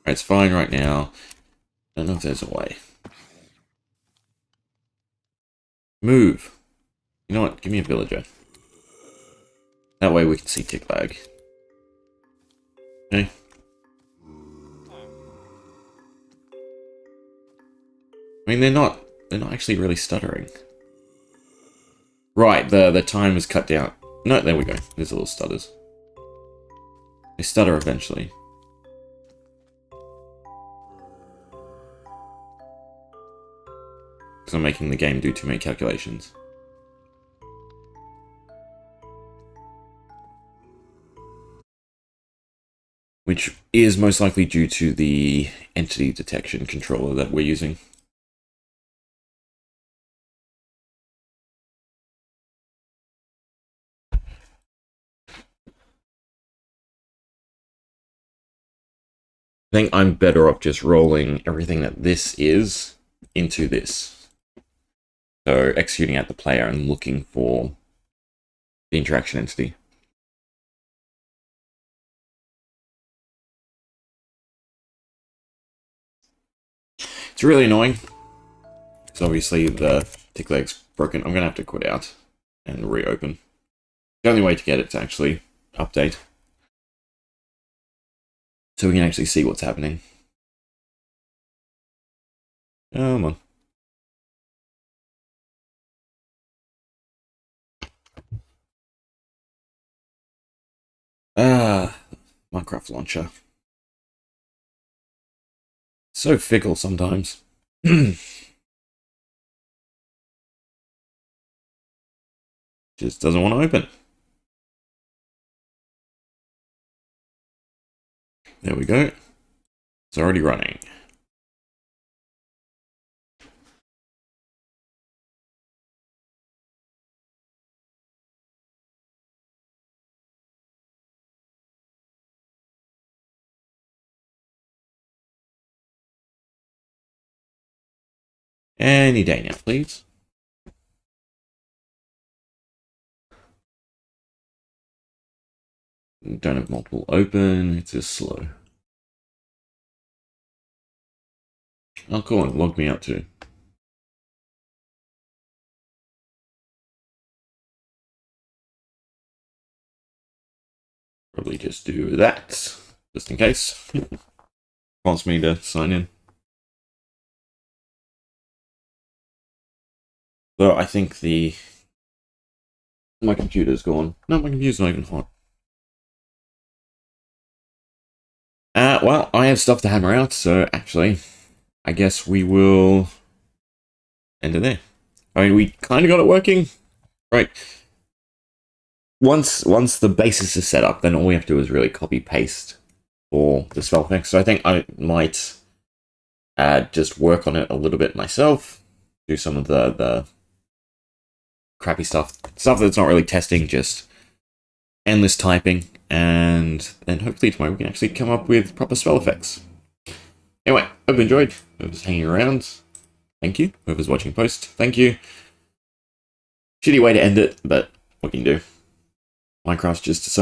It's fine right now. I don't know if there's a way. Move. You know what? Give me a villager. That way we can see tick lag. Okay. I mean, they're not actually really stuttering. Right, the time is cut down. No, there we go. There's a little stutters. They stutter eventually. Because I'm making the game do too many calculations. Which is most likely due to the entity detection controller that we're using. I think I'm better off just rolling everything that this is into this. So executing out the player and looking for the interaction entity. It's really annoying. Because obviously the tick leg's broken. I'm going to have to quit out and reopen. The only way to get it to actually update. So we can actually see what's happening. Come on. Minecraft launcher. So fickle sometimes. Just doesn't want to open. There we go. It's already running. Any day now, please. Don't have multiple open, it's just slow. Oh, cool, and log me out too. Probably just do that, just in case. Wants me to sign in. Though I think my computer's gone. No, my computer's not even hot. Well, I have stuff to hammer out, so actually, I guess we will end it there. I mean, we kind of got it working. Right. once the basis is set up, then all we have to do is really copy paste for the spell effects. So I think I might just work on it a little bit myself, do some of the crappy stuff that's not really testing, just endless typing, and then hopefully tomorrow we can actually come up with proper spell effects. Anyway, hope you enjoyed. Whoever's hanging around, thank you. Whoever's watching post, thank you. Shitty way to end it, but what can you do? Minecraft's just so